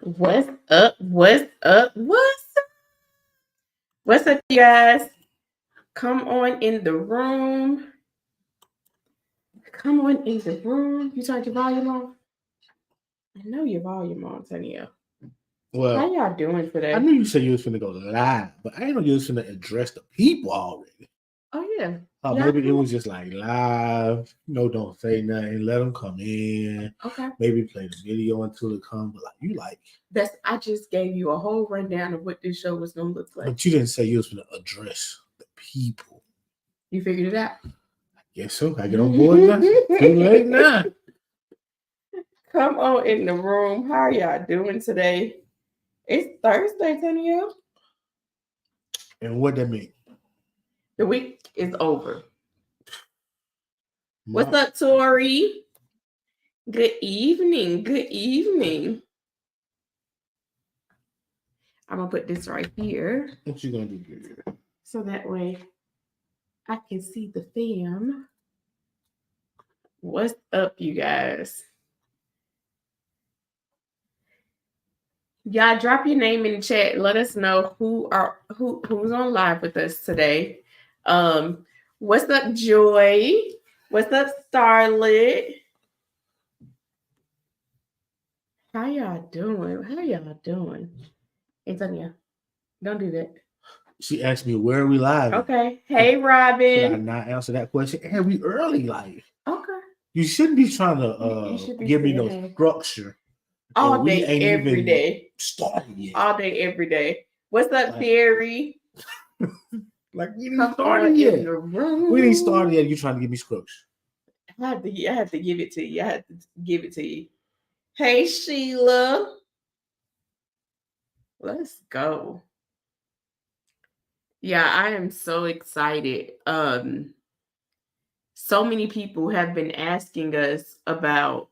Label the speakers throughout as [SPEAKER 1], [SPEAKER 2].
[SPEAKER 1] What's up? What's up? What's up, you guys? Come on in the room. Come on in the room. You turned your volume off? I know your volume on, Tania. How
[SPEAKER 2] Well,
[SPEAKER 1] y'all doing
[SPEAKER 2] I
[SPEAKER 1] today?
[SPEAKER 2] knew you said you was finna go live, but I didn't know you was finna address the people already.
[SPEAKER 1] Oh yeah.
[SPEAKER 2] Maybe it was just like live. Don't say nothing. Let them come in.
[SPEAKER 1] Okay.
[SPEAKER 2] Maybe play the video until it comes. But
[SPEAKER 1] I just gave you a whole rundown of what this show was gonna look like.
[SPEAKER 2] but you didn't say you was finna address the people.
[SPEAKER 1] You figured it out?
[SPEAKER 2] Yes, so I get on board now. Too late now.
[SPEAKER 1] Come on in the room. How are y'all doing today? It's Thursday, Tania.
[SPEAKER 2] And what that mean?
[SPEAKER 1] The week is over. What's up, Tori? Good evening. Good evening. I'm gonna put this right here.
[SPEAKER 2] What you gonna do here?
[SPEAKER 1] So that way I can see the fam. What's up, you guys? Y'all drop your name in the chat. Let us know who's on live with us today. What's up, Joy? What's up, Starlet? How y'all doing? Antonia, don't do that.
[SPEAKER 2] She asked me where are we live.
[SPEAKER 1] Okay. Hey, Robin.
[SPEAKER 2] Should I not answer that question? And we early live.
[SPEAKER 1] Okay.
[SPEAKER 2] You shouldn't be trying to give me no structure.
[SPEAKER 1] All day, every day.
[SPEAKER 2] Started yet.
[SPEAKER 1] All day, every day. What's up, Terry?
[SPEAKER 2] We didn't start yet. We didn't start yet. You trying to give me structure?
[SPEAKER 1] I have to give it to you. Hey, Sheila. Let's go. Yeah, I am so excited. So many people have been asking us about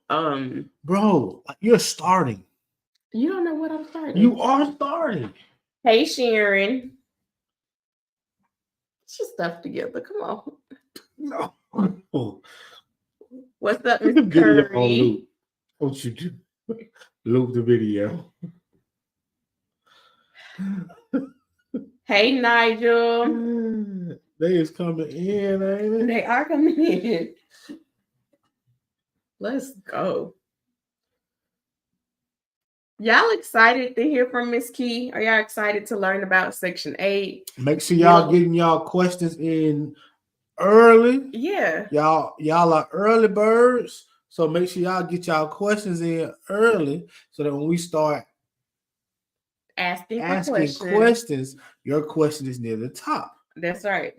[SPEAKER 2] Bro, you're starting.
[SPEAKER 1] You don't know what I'm starting.
[SPEAKER 2] You are starting.
[SPEAKER 1] Hey, Sharon. Get your stuff together. Come on.
[SPEAKER 2] No.
[SPEAKER 1] What's up, Miss Curry?
[SPEAKER 2] What you do? Loop the video.
[SPEAKER 1] Hey, Nigel.
[SPEAKER 2] They is coming in, ain't it?
[SPEAKER 1] They are coming in. Let's go. Y'all excited to hear from Miss Key? Are y'all excited to learn about Section 8?
[SPEAKER 2] Make sure y'all getting y'all questions in early.
[SPEAKER 1] Yeah.
[SPEAKER 2] Y'all are early birds. So make sure y'all get y'all questions in early so that when we start
[SPEAKER 1] asking
[SPEAKER 2] questions, your question is near the top.
[SPEAKER 1] That's right.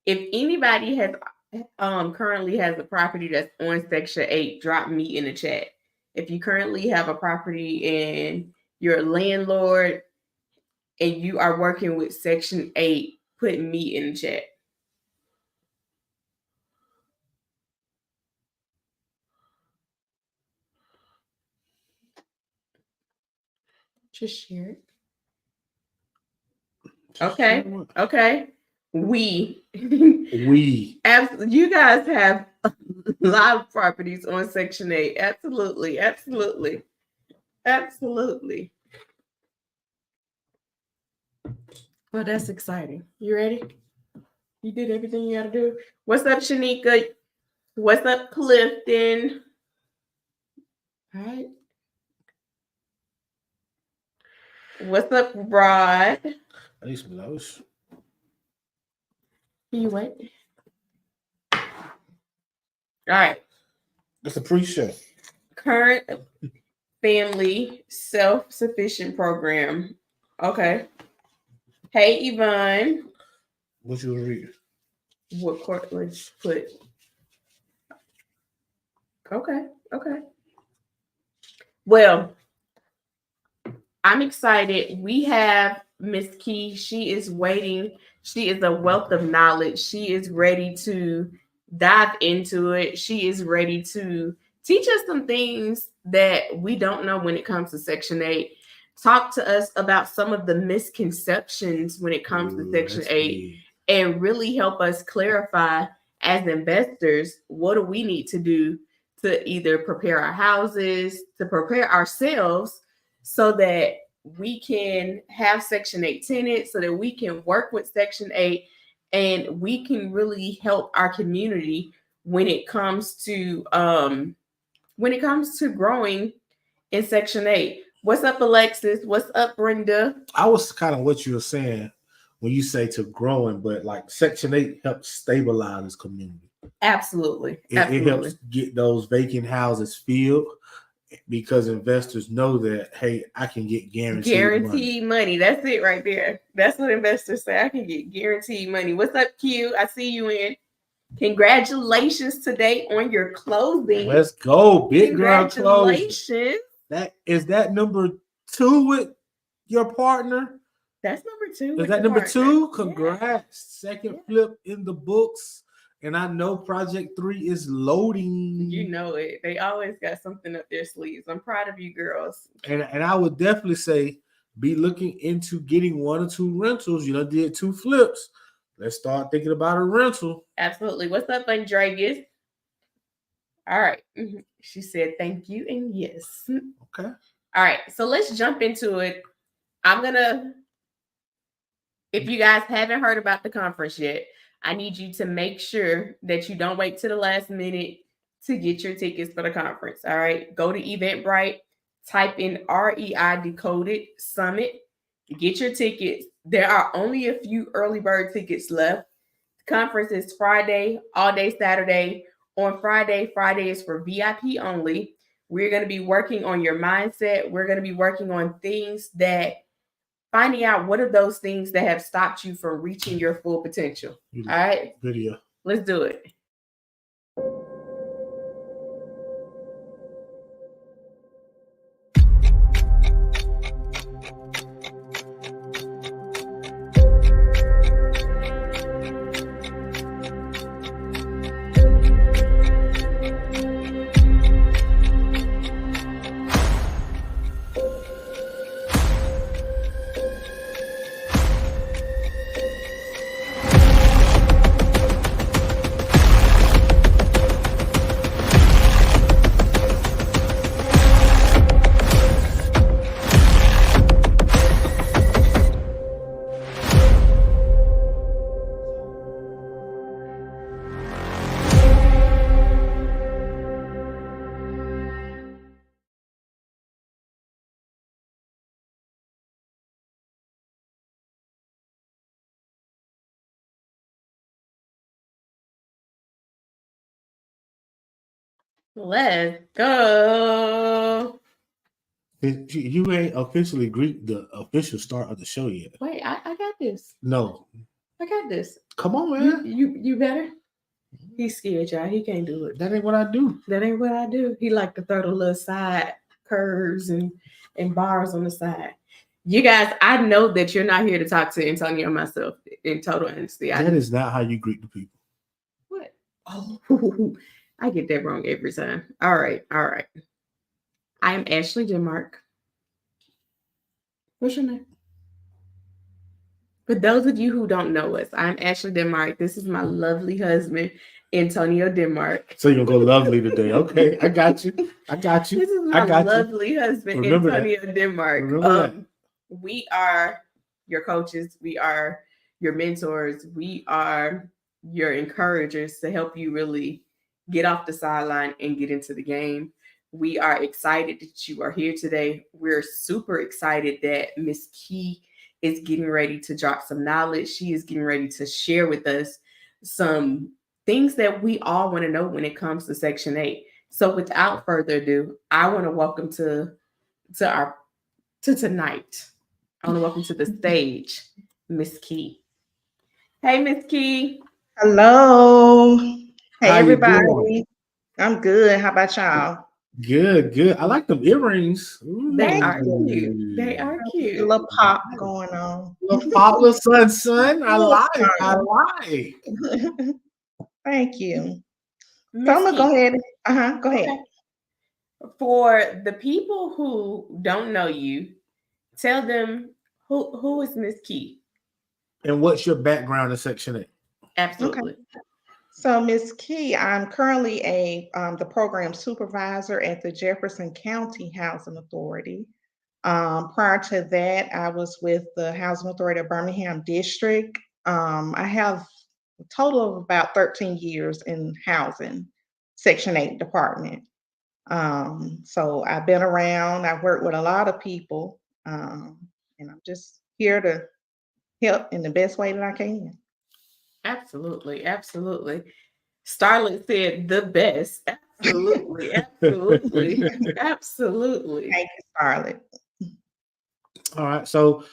[SPEAKER 1] If anybody has currently has a property that's on Section 8, drop me in the chat. If you currently have a property and you're a landlord and you are working with Section 8, put me in the chat. Just share it. Okay. We you guys have a lot of properties on Section 8. Absolutely. Well, that's exciting. You ready? You did everything you got to do. What's up, Shanika? What's up, Clifton? All right. What's up, Rod?
[SPEAKER 2] I need some of those.
[SPEAKER 1] You what? All right.
[SPEAKER 2] That's a pre-show.
[SPEAKER 1] Current family self-sufficient program. Okay. Hey, Yvonne.
[SPEAKER 2] What you read?
[SPEAKER 1] What court? Let's put. Okay. Well, I'm excited. We have Miss Key. She is waiting. She is a wealth of knowledge. She is ready to dive into it. She is ready to teach us some things that we don't know when it comes to Section 8. Talk to us about some of the misconceptions when it comes to Section 8 and really help us clarify as investors, what do we need to do to either prepare our houses, to prepare ourselves so that we can have Section 8 tenants, so that we can work with Section 8 and we can really help our community when it comes to growing in Section 8. What's up, Alexis? What's up, Brenda?
[SPEAKER 2] I was kind of what you were saying when you say to growing, but like Section 8 helps stabilize this community.
[SPEAKER 1] Absolutely.
[SPEAKER 2] It helps get those vacant houses filled because investors know that, hey, I can get guaranteed
[SPEAKER 1] money. That's it right there. That's what investors say. I can get guaranteed money. What's up, Q? I see you in. Congratulations today on your closing.
[SPEAKER 2] Let's go. Big girl closing.
[SPEAKER 1] Congratulations.
[SPEAKER 2] That number 2 with your partner?
[SPEAKER 1] That's number 2.
[SPEAKER 2] Is that number 2? Congrats. Yeah. Second flip in the books. And I know Project 3 is loading.
[SPEAKER 1] You know it. They always got something up their sleeves. I'm proud of you girls.
[SPEAKER 2] And I would definitely say be looking into getting 1 or 2 rentals. You know, did 2 flips. Let's start thinking about a rental.
[SPEAKER 1] Absolutely. What's up, Andreas? All right. She said thank you and yes.
[SPEAKER 2] Okay.
[SPEAKER 1] All right. So let's jump into it. If you guys haven't heard about the conference yet, I need you to make sure that you don't wait to the last minute to get your tickets for the conference. All right. Go to Eventbrite, type in REI Decoded Summit, get your tickets. There are only a few early bird tickets left. The conference is Friday, all day Saturday. On Friday is for VIP only. We're going to be working on your mindset. We're going to be working on finding out what are those things that have stopped you from reaching your full potential. All right.
[SPEAKER 2] Video.
[SPEAKER 1] Let's do it. Let's go.
[SPEAKER 2] You ain't officially greet the official start of the show yet.
[SPEAKER 1] Wait, I got this.
[SPEAKER 2] No.
[SPEAKER 1] I got this.
[SPEAKER 2] Come on, man.
[SPEAKER 1] You better. He's scared, y'all. He can't do it.
[SPEAKER 2] That ain't what I do.
[SPEAKER 1] He like to throw the little side curves and bars on the side. You guys, I know that you're not here to talk to Antonio and myself in total honesty.
[SPEAKER 2] That is not how you greet the people.
[SPEAKER 1] What? Oh, I get that wrong every time. All right. I am Ashley Denmark. What's your name? For those of you who don't know us, I'm Ashley Denmark. This is my lovely husband, Antonio Denmark.
[SPEAKER 2] So you're going to go lovely today. Okay, I got you. This
[SPEAKER 1] is my lovely husband, Antonio Denmark. We are your coaches. We are your mentors. We are your encouragers to help you really get off the sideline and get into the game. We are excited that you are here today. We're super excited that Miss Key is getting ready to drop some knowledge. She is getting ready to share with us some things that we all want to know when it comes to Section 8. So without further ado, I want to welcome to tonight. I want to welcome to the stage, Miss Key. Hey, Miss Key.
[SPEAKER 3] Hello. Hey, everybody. I'm good. How about y'all?
[SPEAKER 2] Good. I like them earrings. Ooh.
[SPEAKER 1] They are cute.
[SPEAKER 3] A little pop going on.
[SPEAKER 2] Little pop, little sun. I like.
[SPEAKER 3] Thank you. So I'm gonna go ahead. Go ahead.
[SPEAKER 1] For the people who don't know you, tell them who is Miss Key?
[SPEAKER 2] And what's your background in Section 8?
[SPEAKER 1] Absolutely.
[SPEAKER 3] Okay. So, Ms. Key, I'm currently the program supervisor at the Jefferson County Housing Authority. Prior to that, I was with the Housing Authority of Birmingham District. I have a total of about 13 years in housing, Section 8 department. So I've been around, I've worked with a lot of people, and I'm just here to help in the best way that I can.
[SPEAKER 1] Absolutely, absolutely. Starlet said the best. Absolutely, absolutely, absolutely.
[SPEAKER 3] Thank you, Scarlett.
[SPEAKER 2] All right. So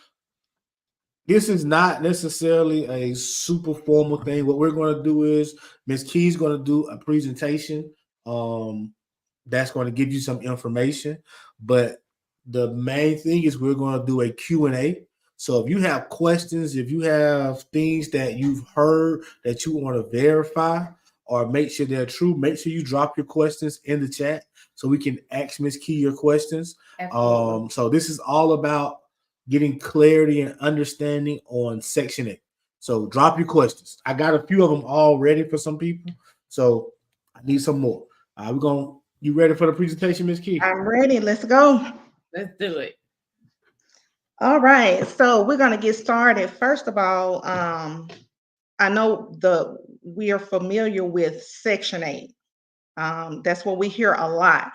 [SPEAKER 2] this is not necessarily a super formal thing. What we're going to do is Ms. Key's going to do a presentation. That's going to give you some information, but the main thing is we're going to do a Q&A. So if you have questions, if you have things that you've heard that you want to verify or make sure they're true, make sure you drop your questions in the chat so we can ask Ms. Key your questions. So this is all about getting clarity and understanding on Section 8. So drop your questions. I got a few of them all ready for some people, so I need some more. You ready for the presentation, Ms. Key?
[SPEAKER 3] I'm ready. Let's go.
[SPEAKER 1] Let's do it.
[SPEAKER 3] All right. So we're going to get started. First of all, I know we are familiar with Section 8. That's what we hear a lot,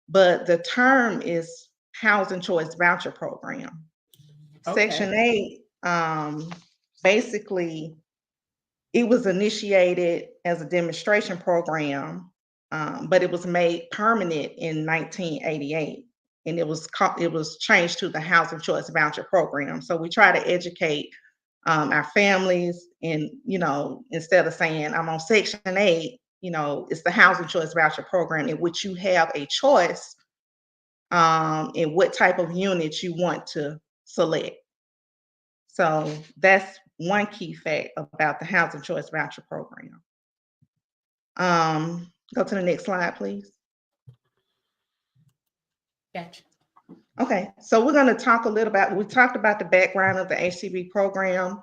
[SPEAKER 3] but the term is Housing Choice Voucher Program. Section 8, basically, it was initiated as a demonstration program, but it was made permanent in 1988, and it was changed to the Housing Choice Voucher Program. So we try to educate our families, and instead of saying I'm on Section 8, it's the Housing Choice Voucher Program in which you have a choice in what type of unit you want to select. So that's one key fact about the Housing Choice Voucher Program. Go to the next slide, please.
[SPEAKER 1] Gotcha.
[SPEAKER 3] Okay, so we're going to talk a little about, we talked about the background of the HCV program.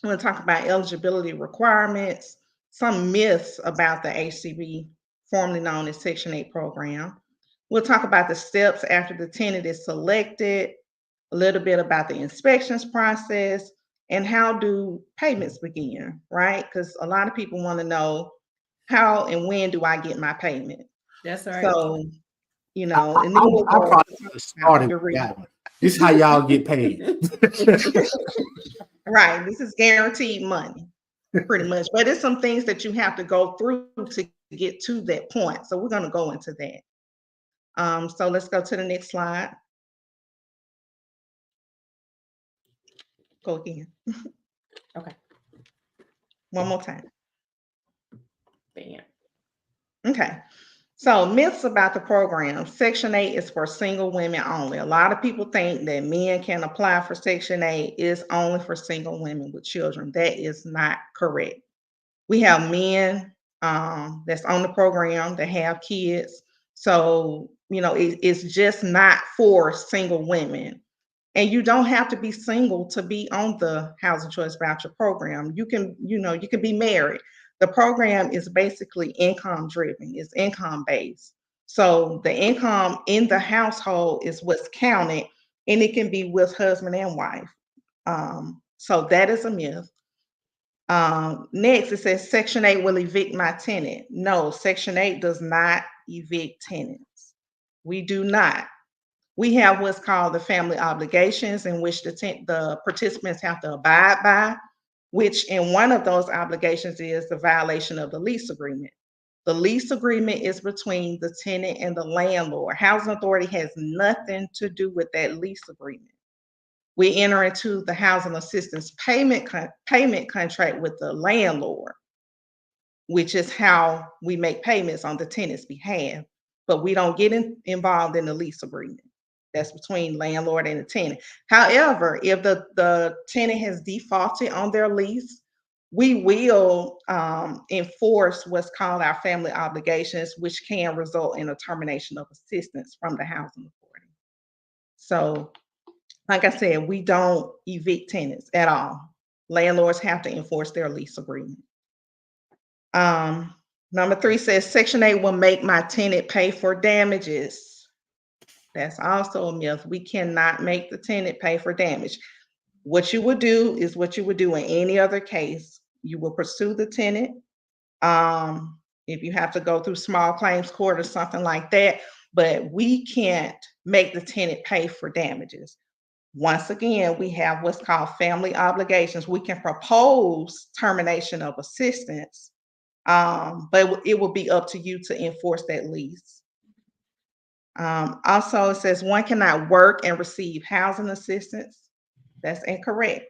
[SPEAKER 3] We're going to talk about eligibility requirements, some myths about the HCV, formerly known as Section 8 program. We'll talk about the steps after the tenant is selected, a little bit about the inspections process, and how do payments begin, right? Because a lot of people want to know how and when do I get my payment.
[SPEAKER 1] That's right.
[SPEAKER 3] So, and then we'll
[SPEAKER 2] I
[SPEAKER 3] go
[SPEAKER 2] probably
[SPEAKER 3] about
[SPEAKER 2] started
[SPEAKER 3] your
[SPEAKER 2] with that one. This is how y'all get paid.
[SPEAKER 3] Right. This is guaranteed money, pretty much. But it's some things that you have to go through to get to that point. So we're going to go into that. So let's go to the next slide. Go again.
[SPEAKER 1] Okay.
[SPEAKER 3] One more time.
[SPEAKER 1] Bam.
[SPEAKER 3] Okay. So myths about the program. Section 8 is for single women only. A lot of people think that men can apply for Section 8. It's only for single women with children. That is not correct. We have men that's on the program that have kids. So, it's just not for single women. And you don't have to be single to be on the Housing Choice Voucher Program. You can be married. The program is basically income driven, it's income based. So the income in the household is what's counted, and it can be with husband and wife. So that is a myth. Next, it says Section 8 will evict my tenant. No, Section 8 does not evict tenants. We do not. We have what's called the family obligations, in which the participants have to abide by, which in one of those obligations is the violation of the lease agreement. The lease agreement is between the tenant and the landlord. Housing Authority has nothing to do with that lease agreement. We enter into the housing assistance payment contract with the landlord, which is how we make payments on the tenant's behalf, but we don't get involved in the lease agreement. That's between landlord and the tenant. However, if the tenant has defaulted on their lease, we will enforce what's called our family obligations, which can result in a termination of assistance from the housing authority. So, like I said, we don't evict tenants at all. Landlords have to enforce their lease agreement. Number 3 says Section 8 will make my tenant pay for damages. That's also a myth. We cannot make the tenant pay for damage. What you would do is what you would do in any other case. You will pursue the tenant. If you have to go through small claims court or something like that, but we can't make the tenant pay for damages. Once again, we have what's called family obligations. We can propose termination of assistance, but it will be up to you to enforce that lease. Also, it says one cannot work and receive housing assistance. That's incorrect.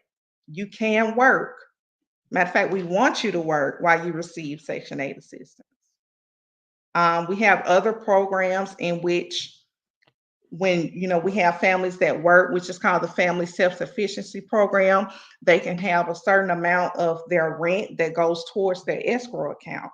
[SPEAKER 3] You can work. Matter of fact, we want you to work while you receive Section 8 assistance. We have other programs in which when we have families that work, which is called the Family Self-Sufficiency Program, they can have a certain amount of their rent that goes towards their escrow account.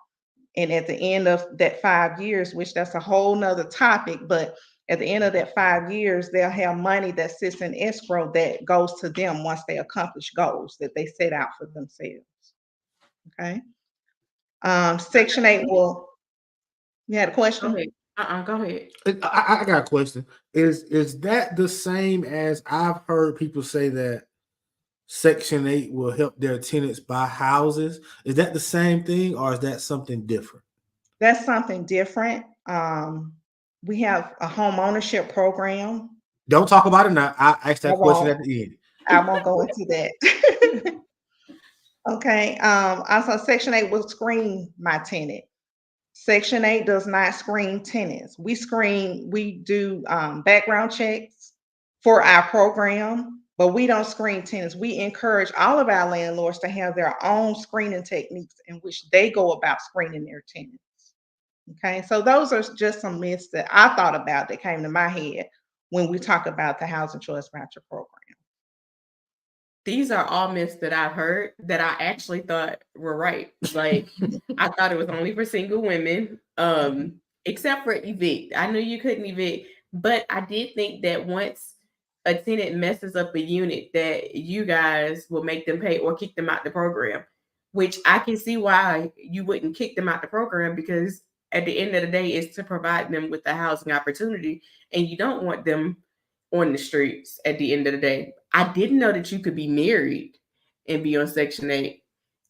[SPEAKER 3] And at the end of that 5 years, which that's a whole nother topic, but at the end of that 5 years, they'll have money that sits in escrow that goes to them once they accomplish goals that they set out for themselves. Okay. Section 8 will. You had a question?
[SPEAKER 1] Go ahead. Go ahead.
[SPEAKER 2] I got a question. Is that the same as I've heard people say that Section 8 will help their tenants buy houses? Is that the same thing or is that something different?
[SPEAKER 3] That's something different. We have a home ownership program.
[SPEAKER 2] Don't talk about it now. I asked that question at the end.
[SPEAKER 3] I won't go into that. Okay. Also, Section 8 will screen my tenant. Section 8 does not screen tenants. We do background checks for our program, but we don't screen tenants. We encourage all of our landlords to have their own screening techniques in which they go about screening their tenants. Okay, so those are just some myths that I thought about that came to my head when we talk about the housing choice voucher program.
[SPEAKER 1] These are all myths that I've heard that I actually thought were right. Like I thought it was only for single women, except for evict. I knew you couldn't evict, but I did think that once a tenant messes up a unit, that you guys will make them pay or kick them out the program. Which I can see why you wouldn't kick them out the program, because at the end of the day, it's to provide them with a housing opportunity, and you don't want them on the streets at the end of the day. I didn't know that you could be married and be on Section 8.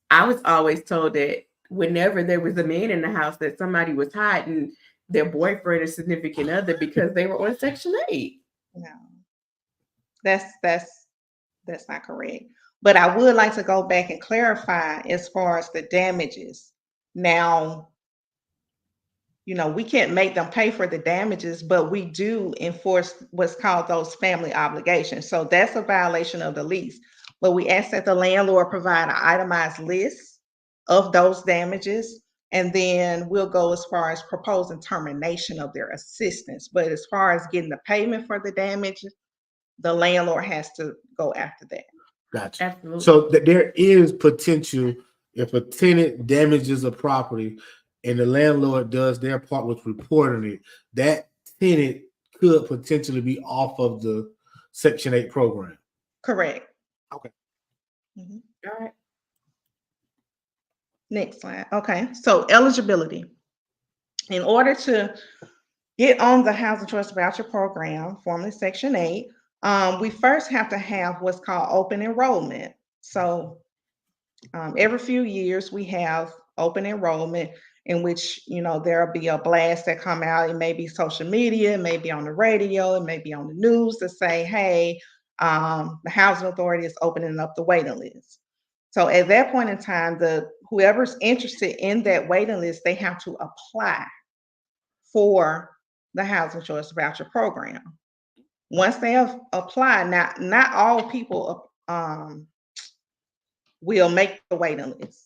[SPEAKER 1] I was always told that whenever there was a man in the house, that somebody was hiding their boyfriend or significant other because they were on Section 8.
[SPEAKER 3] No, that's not correct. But I would like to go back and clarify as far as the damages. Now, we can't make them pay for the damages, but we do enforce what's called those family obligations. So that's a violation of the lease. But we ask that the landlord provide an itemized list of those damages, and then we'll go as far as proposing termination of their assistance. But as far as getting the payment for the damage, the landlord has to go after that.
[SPEAKER 2] Gotcha.
[SPEAKER 1] Absolutely.
[SPEAKER 2] So there is potential if a tenant damages a property and the landlord does their part with reporting it, that tenant could potentially be off of the Section 8 program.
[SPEAKER 3] Correct.
[SPEAKER 2] Okay.
[SPEAKER 3] Mhm.
[SPEAKER 1] All right.
[SPEAKER 3] Next slide. Okay, so eligibility. In order to get on the Housing Choice Voucher Program, formerly Section 8, we first have to have what's called open enrollment. So every few years we have open enrollment in which there'll be a blast that come out. It may be social media, it may be on the radio, it may be on the news to say, hey, the housing authority is opening up the waiting list. So at that point in time, whoever's interested in that waiting list, they have to apply for the Housing Choice Voucher Program. Once they have applied, not all people will make the waiting list.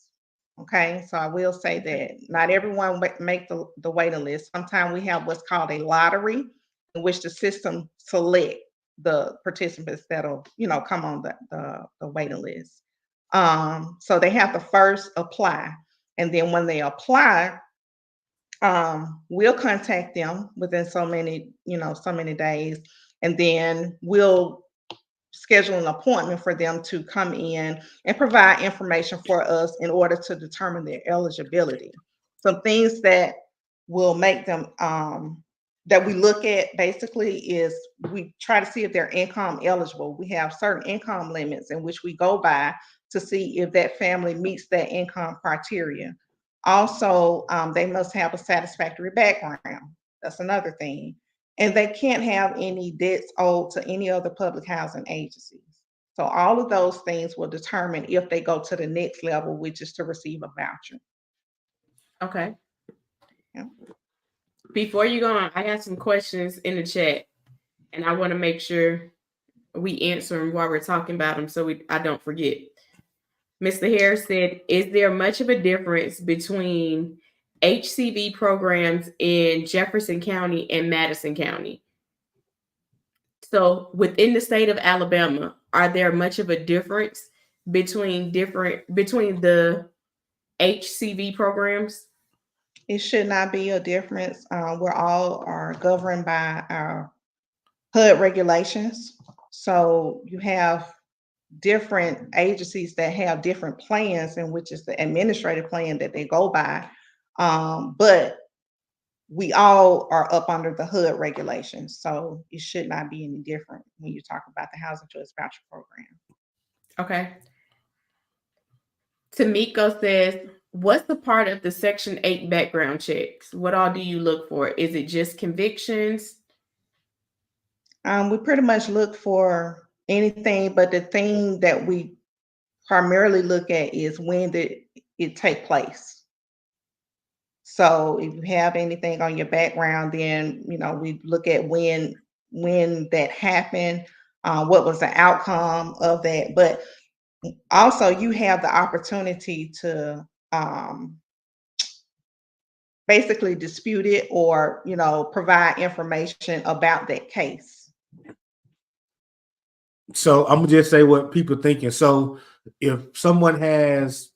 [SPEAKER 3] Okay, so I will say that not everyone make the waiting list. Sometimes we have what's called a lottery, in which the system select the participants that'll come on the waiting list. So they have to first apply, and then when they apply, we'll contact them within so many days, and then we'll schedule an appointment for them to come in and provide information for us in order to determine their eligibility. Some things that will make them that we look at basically is we try to see if they're income eligible. We have certain income limits in which we go by to see if that family meets that income criteria. Also, they must have a satisfactory background. That's another thing. And they can't have any debts owed to any other public housing agencies. So all of those things will determine if they go to the next level, which is to receive a voucher.
[SPEAKER 1] Okay.
[SPEAKER 3] Yeah.
[SPEAKER 1] Before you go on, I got some questions in the chat, and I want to make sure we answer them while we're talking about them, so I don't forget. Mr. Harris said, "Is there much of a difference between HCV programs in Jefferson County and Madison County?" So, within the state of Alabama, are there much of a difference between the HCV programs?
[SPEAKER 3] It should not be a difference. We're all are governed by our HUD regulations. So you have different agencies that have different plans, and which is the administrative plan that they go by. But we all are up under the HUD regulations, so it should not be any different when you talk about the housing choice voucher program.
[SPEAKER 1] Okay. Tamiko says, "What's the part of the Section 8 background checks? What all do you look for? Is it just convictions?"
[SPEAKER 3] We pretty much look for anything, but the thing that we primarily look at is when did it take place. So if you have anything on your background, then we look at when that happened, what was the outcome of that. But also, you have the opportunity to basically dispute it or provide information about that case.
[SPEAKER 2] So I'm gonna just say what people thinking. So if someone has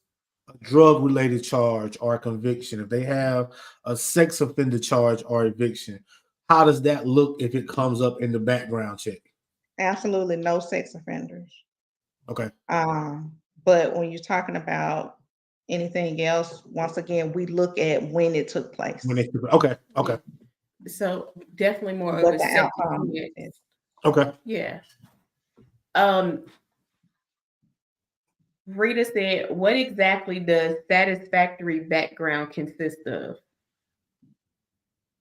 [SPEAKER 2] a drug related charge or a conviction, if they have a sex offender charge or eviction, how does that look if it comes up in the background check?
[SPEAKER 3] Absolutely no sex offenders.
[SPEAKER 2] Okay.
[SPEAKER 3] But when you're talking about anything else, once again, we look at when it took place,
[SPEAKER 2] Okay.
[SPEAKER 1] So definitely more of
[SPEAKER 3] what
[SPEAKER 1] a
[SPEAKER 3] the
[SPEAKER 1] second
[SPEAKER 3] outcome
[SPEAKER 1] chance.
[SPEAKER 3] is.
[SPEAKER 2] Okay.
[SPEAKER 1] Yeah. Rita said, "What exactly does satisfactory background consist of?"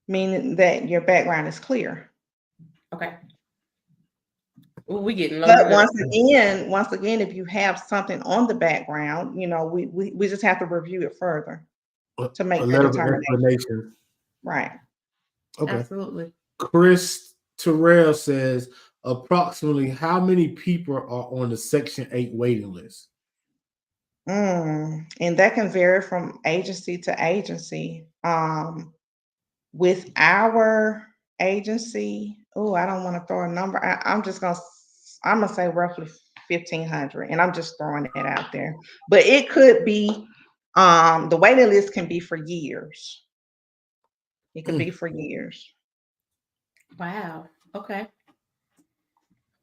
[SPEAKER 3] Meaning that your background is clear.
[SPEAKER 1] Okay. Well, we getting low.
[SPEAKER 3] But once again, if you have something on the background, we just have to review it further to make
[SPEAKER 2] A
[SPEAKER 3] the
[SPEAKER 2] letter of
[SPEAKER 3] determination.
[SPEAKER 2] explanation.
[SPEAKER 3] Right.
[SPEAKER 2] Okay.
[SPEAKER 1] Absolutely.
[SPEAKER 2] Chris Terrell says, approximately how many people are on the Section 8 waiting list?
[SPEAKER 3] And that can vary from agency to agency. With our agency, I don't want to throw a number. I'm gonna say roughly 1,500, and I'm just throwing it out there. But it could be the waiting list can be for years. It could be for years.
[SPEAKER 1] Wow. Okay.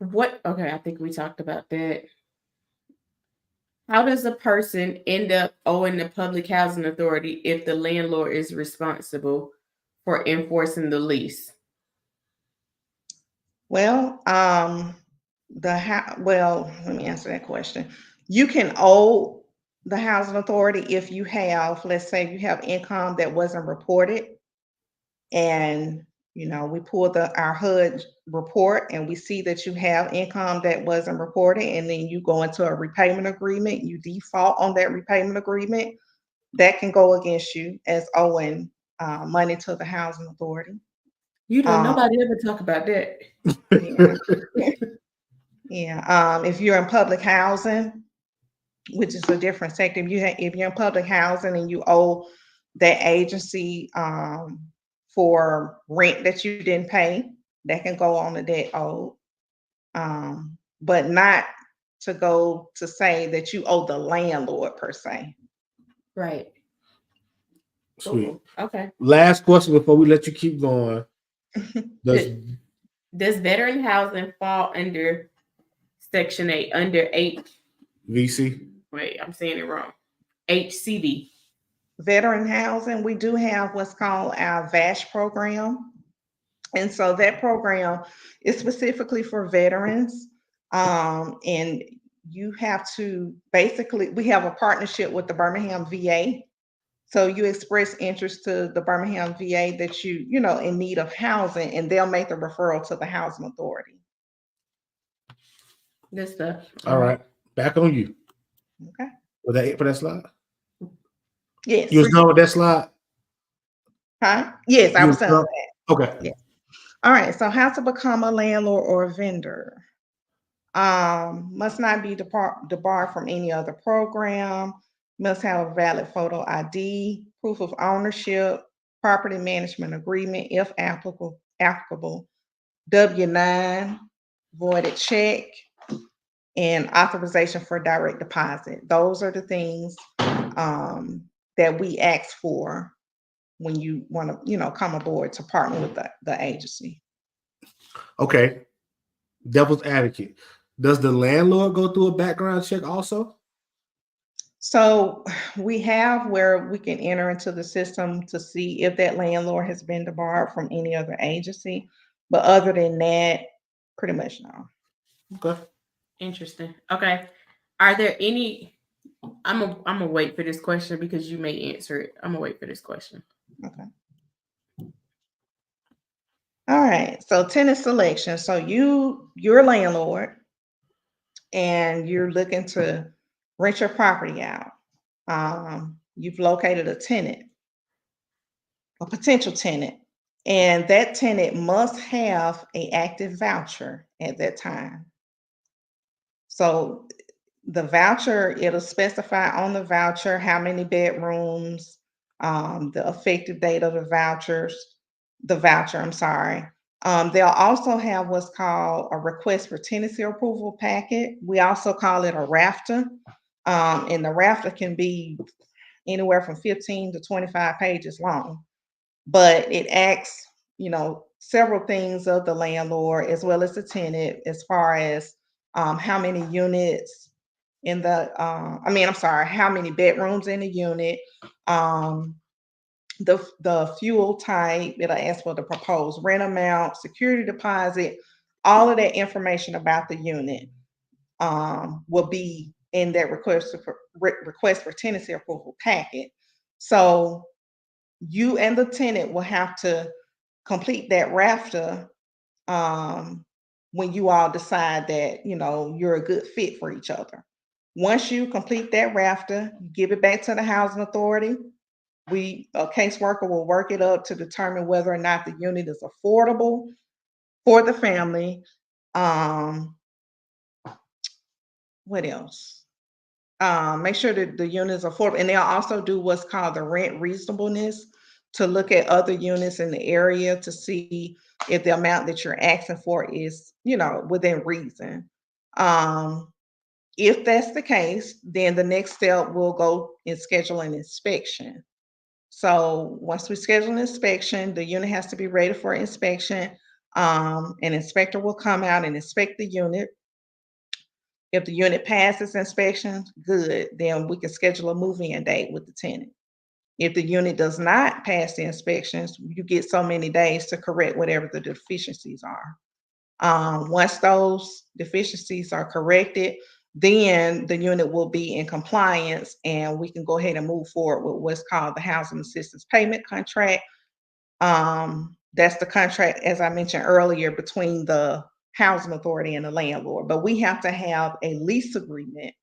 [SPEAKER 1] Okay, I think we talked about that. How does a person end up owing the public housing authority if the landlord is responsible for enforcing the lease?
[SPEAKER 3] Well, let me answer that question. You can owe the housing authority if you have, let's say, you have income that wasn't reported, and we pull our HUD report and we see that you have income that wasn't reported, and then you go into a repayment agreement, you default on that repayment agreement, that can go against you as owing money to the housing authority.
[SPEAKER 1] Nobody ever talk about that.
[SPEAKER 3] Yeah. Yeah. If you're in public housing, which is a different sector, if you're in public housing and you owe that agency for rent that you didn't pay, that can go on the debt owed, but not to go to say that you owe the landlord per se.
[SPEAKER 1] Right.
[SPEAKER 2] Sweet.
[SPEAKER 1] Ooh, okay.
[SPEAKER 2] Last question before we let you keep going.
[SPEAKER 1] Does veteran housing fall under Section 8 under 8.
[SPEAKER 2] VC.
[SPEAKER 1] Wait, I'm saying it wrong. HCD.
[SPEAKER 3] Veteran housing, we do have what's called our VASH program. And so that program is specifically for veterans. And you have to basically, we have a partnership with the Birmingham VA. So you express interest to the Birmingham VA that you know, in need of housing, and they'll make the referral to the housing authority.
[SPEAKER 1] Good stuff.
[SPEAKER 2] All right. Back on you.
[SPEAKER 3] Okay.
[SPEAKER 2] Was that it for that slide?
[SPEAKER 3] Yes.
[SPEAKER 2] You was done with that slide?
[SPEAKER 3] Huh? Yes, I
[SPEAKER 2] You
[SPEAKER 3] was
[SPEAKER 2] was
[SPEAKER 3] saying
[SPEAKER 2] done?
[SPEAKER 3] that.
[SPEAKER 2] Okay.
[SPEAKER 3] Yeah. All right. So how to become a landlord or a vendor? Must not be debarred from any other program, must have a valid photo ID, proof of ownership, property management agreement, if applicable, W-9, voided check, and authorization for direct deposit. Those are the things that we ask for when you want to, you know, come aboard to partner with the agency.
[SPEAKER 2] Okay. Devil's advocate. Does the landlord go through a background check also?
[SPEAKER 3] So we have where we can enter into the system to see if that landlord has been debarred from any other agency. But other than that, pretty much no.
[SPEAKER 2] Okay.
[SPEAKER 1] Interesting. Okay. Are there any? I'm gonna wait for this question because you may answer it. I'm gonna wait for this question.
[SPEAKER 3] Okay. All right. So tenant selection. So you're a landlord and you're looking to rent your property out. You've located a tenant, a potential tenant, and that tenant must have a active voucher at that time. So the voucher, it'll specify on the voucher how many bedrooms, the effective date of the voucher, I'm sorry. They'll also have what's called a request for tenancy approval packet. We also call it a rafter. And the rafter can be anywhere from 15 to 25 pages long, but it asks, you know, several things of the landlord as well as the tenant as far as how many units in the, I'm sorry, how many bedrooms in the unit, the fuel type, it'll ask for the proposed rent amount, security deposit, all of that information about the unit will be in that request for tenancy approval packet. So you and the tenant will have to complete that rafter when you all decide that, you know, you're a good fit for each other. Once you complete that rafter, you give it back to the housing authority. A caseworker will work it up to determine whether or not the unit is affordable for the family. What else? Make sure that the unit is affordable, and they'll also do what's called the rent reasonableness to look at other units in the area to see if the amount that you're asking for is, you know, within reason. If that's the case, then the next step will go and schedule an inspection. So once we schedule an inspection, the unit has to be ready for inspection. An inspector will come out and inspect the unit. If the unit passes inspection, good, then we can schedule a move-in date with the tenant. If the unit does not pass the inspections, you get so many days to correct whatever the deficiencies are. Once those deficiencies are corrected, then the unit will be in compliance and we can go ahead and move forward with what's called the housing assistance payment contract. That's the contract, as I mentioned earlier, between the housing authority and the landlord. But we have to have a lease agreement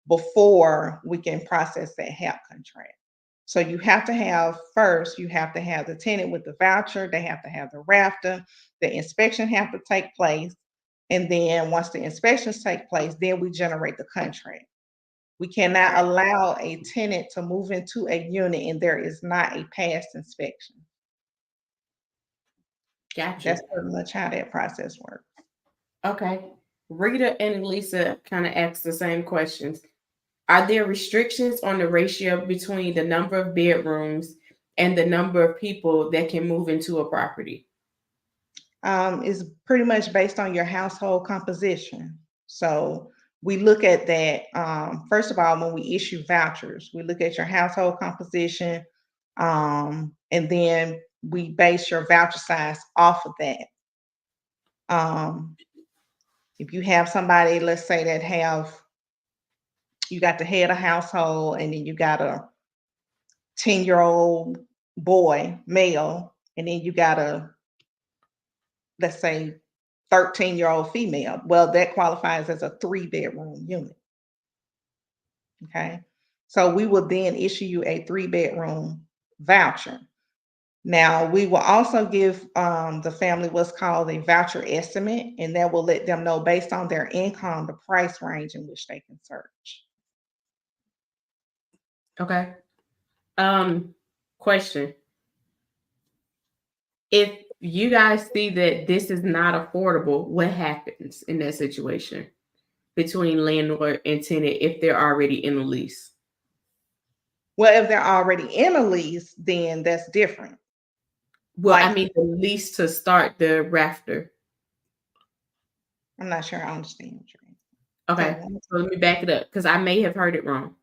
[SPEAKER 3] before we can process that HAP contract. So you have to have the tenant with the voucher, they have to have the rafter, the inspection have to take place. And then once the inspections take place, then we generate the contract. We cannot allow a tenant to move into a unit and there is not a past inspection.
[SPEAKER 1] Gotcha.
[SPEAKER 3] That's pretty much how that process works.
[SPEAKER 1] Okay. Rita and Lisa kind of asked the same questions. Are there restrictions on the ratio between the number of bedrooms and the number of people that can move into a property?
[SPEAKER 3] Is pretty much based on your household composition. So we look at that. First of all, when we issue vouchers, we look at your household composition, and then we base your voucher size off of that. Um, if you have somebody, let's say that you got the head of household, and then you got a 10-year-old boy, male, and then you got a, let's say, 13-year-old female. Well, that qualifies as a 3-bedroom unit. Okay. So we will then issue you a 3-bedroom voucher. Now, we will also give the family what's called a voucher estimate, and that will let them know based on their income the price range in which they can search.
[SPEAKER 1] Okay. Question. If you guys see that this is not affordable, what happens in that situation between landlord and tenant if they're already in a lease?
[SPEAKER 3] Well, if they're already in a lease, then that's different.
[SPEAKER 1] Well, I
[SPEAKER 3] Like,
[SPEAKER 1] mean the lease to start the rafter.
[SPEAKER 3] I'm not sure I understand what you're
[SPEAKER 1] Okay.
[SPEAKER 3] saying.
[SPEAKER 1] So let me back it up because I may have heard it wrong.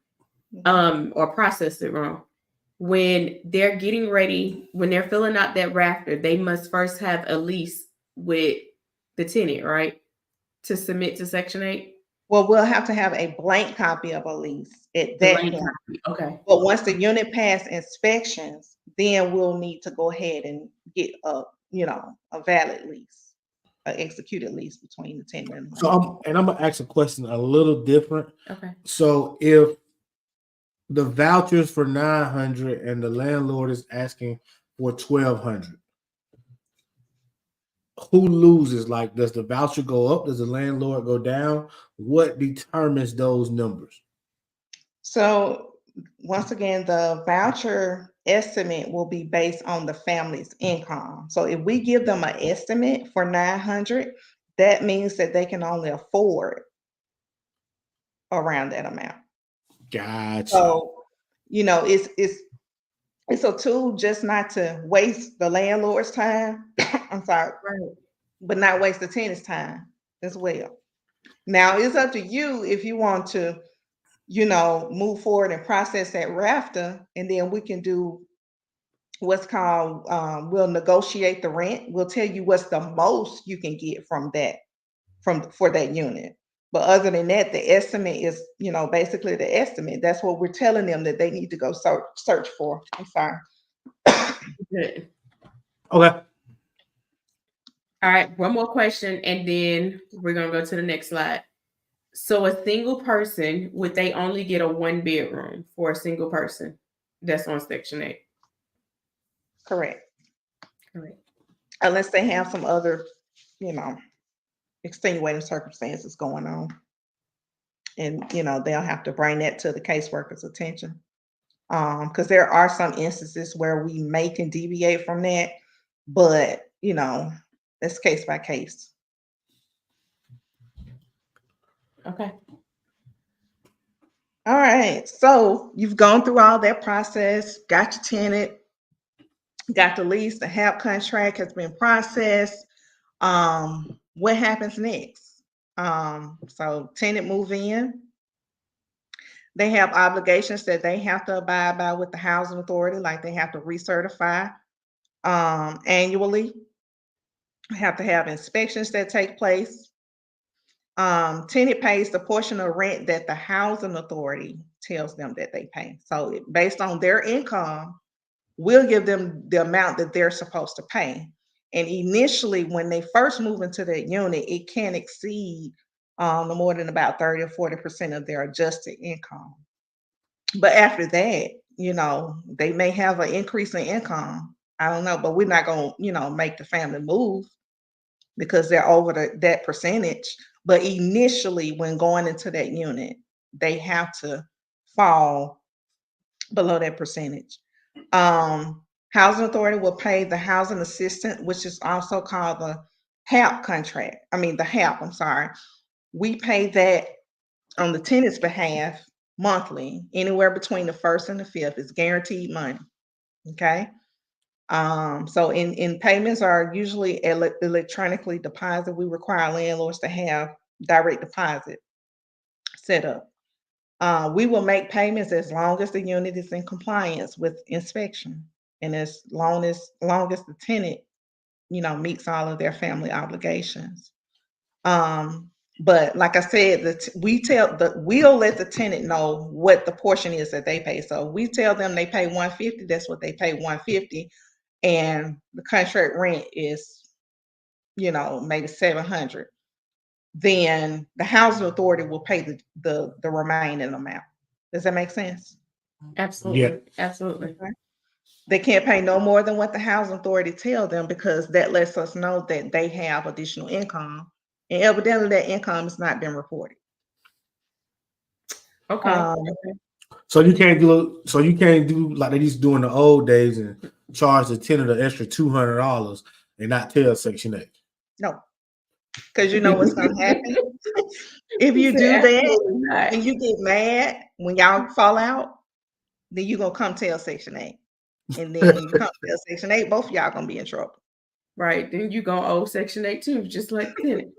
[SPEAKER 1] Or processed it wrong. When they're getting ready, when they're filling out that rafter, they must first have a lease with the tenant, right? To submit to Section 8?
[SPEAKER 3] Well, we'll have to have a blank copy of a lease at that
[SPEAKER 1] Blank
[SPEAKER 3] point.
[SPEAKER 1] copy. Okay.
[SPEAKER 3] But once the unit pass inspections, then we'll need to go ahead and get a valid lease, an executed lease between the tenant and the
[SPEAKER 2] So
[SPEAKER 3] landlord.
[SPEAKER 2] I'm gonna ask a question a little different.
[SPEAKER 1] Okay.
[SPEAKER 2] So if the vouchers for 900 and the landlord is asking for 1200, who loses? Like, does the voucher go up? Does the landlord go down? What determines those numbers?
[SPEAKER 3] So once again, the voucher estimate will be based on the family's income. So if we give them an estimate for 900, that means that they can only afford around that amount.
[SPEAKER 2] Gotcha.
[SPEAKER 3] So, it's a tool just not to waste the landlord's time. I'm sorry,
[SPEAKER 1] Right.
[SPEAKER 3] but not waste the tenant's time as well. Now it's up to you if you want to, move forward and process that rafter, and then we can do what's called, we'll negotiate the rent. We'll tell you what's the most you can get from that, for that unit. But other than that, the estimate is, basically the estimate. That's what we're telling them that they need to go search for. I'm sorry.
[SPEAKER 1] Good.
[SPEAKER 2] Okay.
[SPEAKER 1] All right. One more question, and then we're gonna go to the next slide. So a single person, would they only get a 1-bedroom for a single person? That's on Section 8.
[SPEAKER 3] Correct.
[SPEAKER 1] Correct.
[SPEAKER 3] Unless they have some other, you know, extenuating circumstances going on. And, they'll have to bring that to the caseworker's attention. Because there are some instances where we may can deviate from that, but, it's case by case.
[SPEAKER 1] Okay.
[SPEAKER 3] All right. So you've gone through all that process, got your tenant, got the lease, the HAP contract has been processed. What happens next? So tenant move in. They have obligations that they have to abide by with the housing authority, like they have to recertify annually, have to have inspections that take place. Tenant pays the portion of rent that the housing authority tells them that they pay. So based on their income, we'll give them the amount that they're supposed to pay. And initially, when they first move into that unit, it can't exceed no more than about 30 or 40% of their adjusted income. But after that, they may have an increase in income. I don't know, but we're not going to, make the family move because they're over that percentage. But initially, when going into that unit, they have to fall below that percentage. Housing authority will pay the housing assistant, which is also called the HAP contract. I mean, the HAP, I'm sorry. We pay that on the tenant's behalf monthly, anywhere between the 1st and the 5th. It's guaranteed money. Okay. So in payments are usually electronically deposited. We require landlords to have direct deposit set up. We will make payments as long as the unit is in compliance with inspection, and as long as the tenant, meets all of their family obligations. But like I said, we'll let the tenant know what the portion is that they pay. So we tell them they pay 150, that's what they pay 150, and the contract rent is, maybe 700. Then the housing authority will pay the remaining amount. Does that make sense?
[SPEAKER 1] Absolutely.
[SPEAKER 2] Yeah.
[SPEAKER 1] Absolutely.
[SPEAKER 3] Okay. They can't pay no more than what the housing authority tell them, because that lets us know that they have additional income, and evidently that income has not been reported.
[SPEAKER 1] Okay.
[SPEAKER 3] Um,
[SPEAKER 2] So you can't do like they used to do in the old days and charge the tenant an extra $200 and not tell Section 8.
[SPEAKER 3] no, because you know what's going to happen if
[SPEAKER 1] He
[SPEAKER 3] you
[SPEAKER 1] said,
[SPEAKER 3] do that,
[SPEAKER 1] absolutely not.
[SPEAKER 3] and you get mad when y'all fall out. Then you're gonna come tell Section 8, and then when you come tell Section 8, both of y'all gonna be in trouble.
[SPEAKER 1] Right. Then you gonna owe Section 8 too, just like tenant.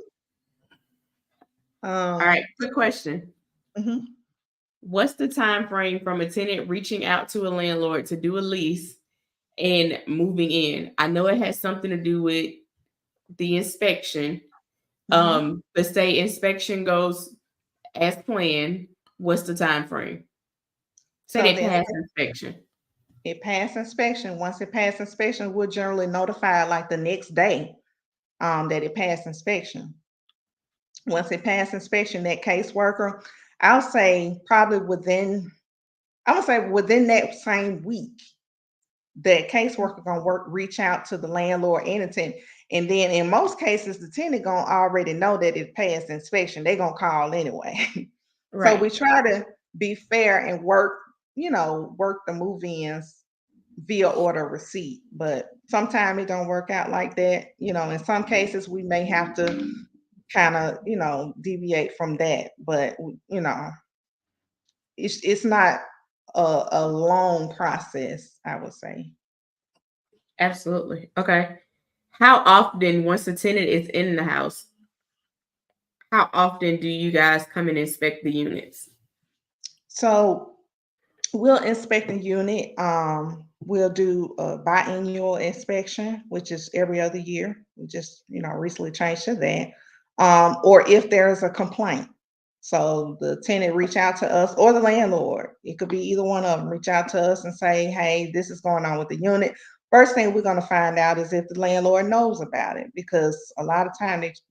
[SPEAKER 1] All right. Quick question.
[SPEAKER 3] Mhm.
[SPEAKER 1] What's the time frame from a tenant reaching out to a landlord to do a lease and moving in? I know it has something to do with the inspection. But say inspection goes as planned, what's the time frame? Say
[SPEAKER 3] So
[SPEAKER 1] they
[SPEAKER 3] then
[SPEAKER 1] pass inspection.
[SPEAKER 3] it passed inspection. Once it passed inspection, we'll generally notify like the next day that it passed inspection. Once it passed inspection, that caseworker, I'll say probably within, I would say within that same week, that caseworker gonna reach out to the landlord and the tenant. And then in most cases, the tenant gonna already know that it passed inspection. They're gonna call anyway. So we
[SPEAKER 1] Right.
[SPEAKER 3] try to be fair and work the move-ins via order receipt. But sometimes it don't work out like that. In some cases we may have to kind of, deviate from that. But it's not a long process, I would say.
[SPEAKER 1] Absolutely. Okay. How often, once the tenant is in the house, how often do you guys come and inspect the units?
[SPEAKER 3] So we'll inspect the unit. We'll do a biannual inspection, which is every other year. We just, recently changed to that. Or if there's a complaint. So the tenant reach out to us, or the landlord. It could be either one of them. Reach out to us and say, "Hey, this is going on with the unit." First thing we're going to find out is if the landlord knows about it, because a lot of times,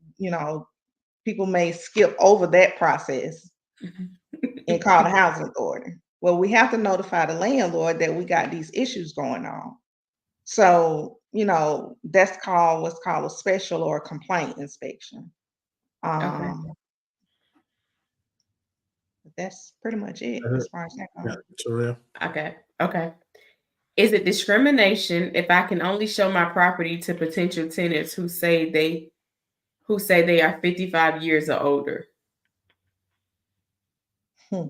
[SPEAKER 3] people may skip over that process and call the housing authority. Well, we have to notify the landlord that we got these issues going on. So, that's called what's called a special or a complaint inspection.
[SPEAKER 1] Okay.
[SPEAKER 3] But that's pretty much it as far as that
[SPEAKER 2] Yeah,
[SPEAKER 3] goes.
[SPEAKER 2] Terrell.
[SPEAKER 1] Okay. Okay. Is it discrimination if I can only show my property to potential tenants who say they are 55 years or older?
[SPEAKER 3] Not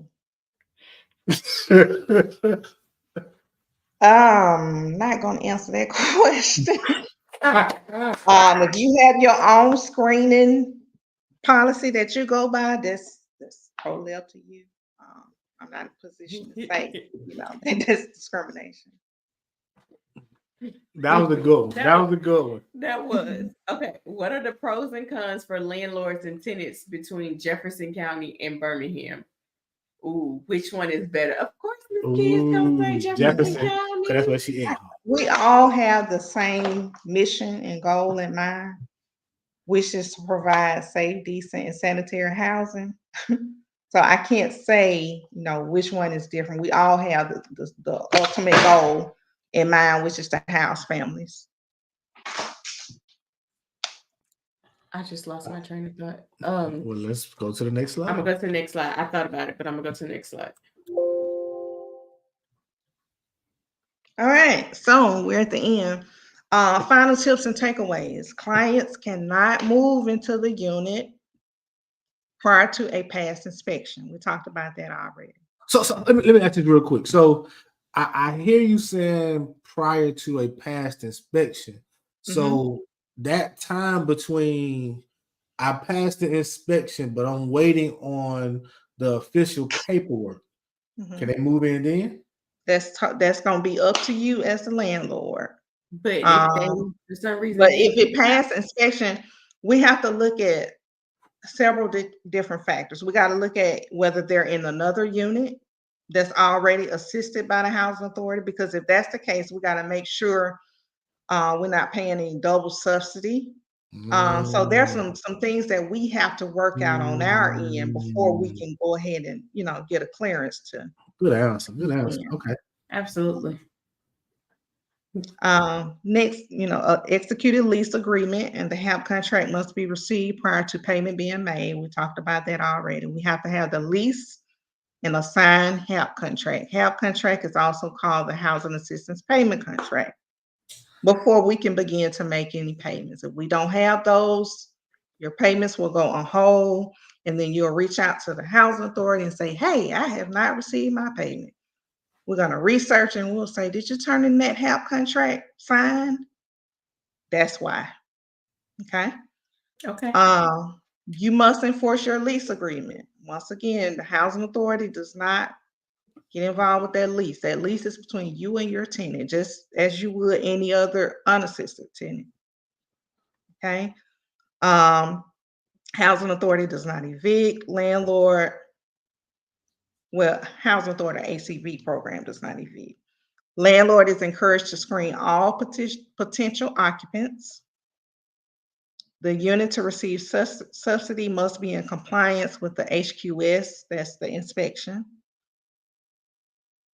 [SPEAKER 3] gonna answer that question. If you have your own screening policy that you go by, that's totally up to you. I'm not in a position to say, that that's discrimination.
[SPEAKER 2] That was a good one. That was a good one.
[SPEAKER 1] That was. Okay. What are the pros and cons for landlords and tenants between Jefferson County and Birmingham? Ooh, which one is better? Of course, Miss Key is gonna say
[SPEAKER 2] Ooh,
[SPEAKER 1] Jefferson
[SPEAKER 2] Jefferson.
[SPEAKER 1] County.
[SPEAKER 2] That's where she at.
[SPEAKER 3] We all have the same mission and goal in mind, which is to provide safe, decent, and sanitary housing. So I can't say, which one is different. We all have the ultimate goal in mind, which is to house families.
[SPEAKER 1] I just lost my train of thought.
[SPEAKER 2] Well, let's go to the next slide.
[SPEAKER 1] I'm gonna go to the next slide. I thought about it, but I'm gonna go to the next slide.
[SPEAKER 3] All right, so we're at the end. Final tips and takeaways. Clients cannot move into the unit prior to a past inspection. We talked about that already.
[SPEAKER 2] So let me ask you real quick. So I hear you saying prior to a past inspection. So that time between I passed the inspection, but I'm waiting on the official paperwork. Can they move in then?
[SPEAKER 3] That's going to be up to you as the landlord.
[SPEAKER 1] But if they, for some reason,
[SPEAKER 3] But if it passed inspection, we have to look at several different factors. We got to look at whether they're in another unit that's already assisted by the housing authority, because if that's the case, we got to make sure we're not paying any double subsidy. So there's some things that we have to work out on our end before we can go ahead and get a clearance to.
[SPEAKER 2] Good answer. Good answer. Okay.
[SPEAKER 1] Absolutely.
[SPEAKER 3] Next, executed lease agreement and the HAP contract must be received prior to payment being made. We talked about that already. We have to have the lease and a signed HAP contract. HAP contract is also called the Housing Assistance Payment Contract before we can begin to make any payments. If we don't have those, your payments will go on hold, and then you'll reach out to the housing authority and say, hey, I have not received my payment. We're going to research and we'll say, did you turn in that HAP contract signed? That's why. Okay.
[SPEAKER 1] Okay.
[SPEAKER 3] You must enforce your lease agreement. Once again, the housing authority does not get involved with that lease. That lease is between you and your tenant, just as you would any other unassisted tenant. Okay. Housing authority does not evict. Landlord, housing authority ACV program does not evict. Landlord is encouraged to screen all potential occupants. The unit to receive subsidy must be in compliance with the HQS, that's the inspection.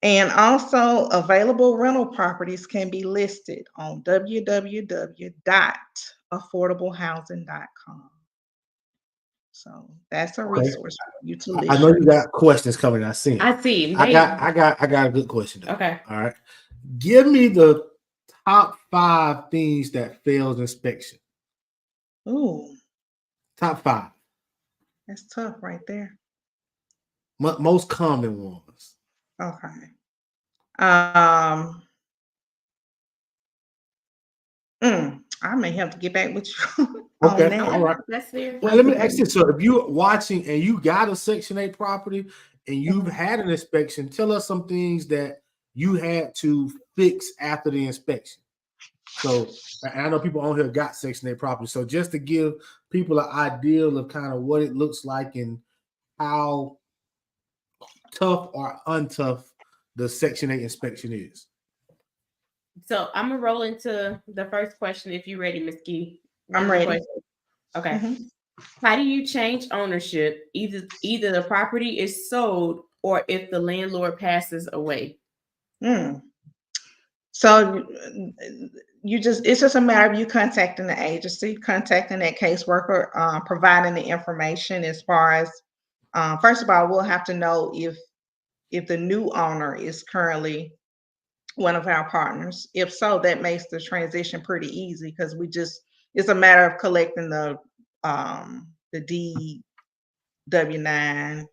[SPEAKER 3] And also, available rental properties can be listed on www.affordablehousing.com. So that's a resource for you to list.
[SPEAKER 2] I know you got questions coming. I see.
[SPEAKER 1] I see.
[SPEAKER 2] I got a good question though.
[SPEAKER 1] Okay.
[SPEAKER 2] All right. Give me the top 5 things that fails inspection.
[SPEAKER 3] Ooh.
[SPEAKER 2] Top 5.
[SPEAKER 3] That's tough right there.
[SPEAKER 2] Most common ones.
[SPEAKER 3] Okay. I may have to get back with you on
[SPEAKER 2] Okay.
[SPEAKER 3] that.
[SPEAKER 2] All right.
[SPEAKER 1] That's fair.
[SPEAKER 2] Well, let me ask you. So, if you're watching and you got a Section 8 property and you've had an inspection, tell us some things that you had to fix after the inspection. So, I know people on here got Section 8 property. So, just to give people an idea of kind of what it looks like and how tough or untough the Section 8 inspection is.
[SPEAKER 1] So I'm gonna roll into the first question if you're ready, Ms. Key.
[SPEAKER 3] I'm ready.
[SPEAKER 1] Okay. How do you change ownership? Either the property is sold or if the landlord passes away.
[SPEAKER 3] So it's just a matter of you contacting the agency, contacting that caseworker, providing the information as far as, first of all, we'll have to know if the new owner is currently one of our partners. If so, that makes the transition pretty easy because it's a matter of collecting the deed, W-9,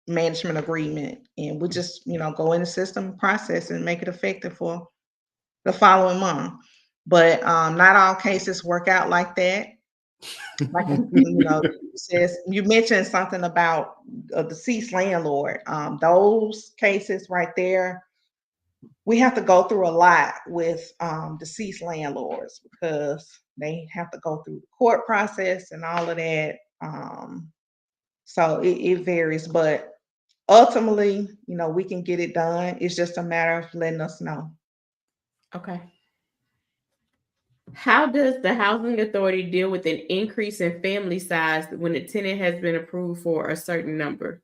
[SPEAKER 3] management agreement, and we just go in the system process and make it effective for the following month. But not all cases work out like that. Like says you mentioned something about a deceased landlord. Those cases right there, we have to go through a lot with deceased landlords because they have to go through the court process and all of that. So it varies, but ultimately, we can get it done. It's just a matter of letting us know.
[SPEAKER 1] Okay. How does the housing authority deal with an increase in family size when a tenant has been approved for a certain number?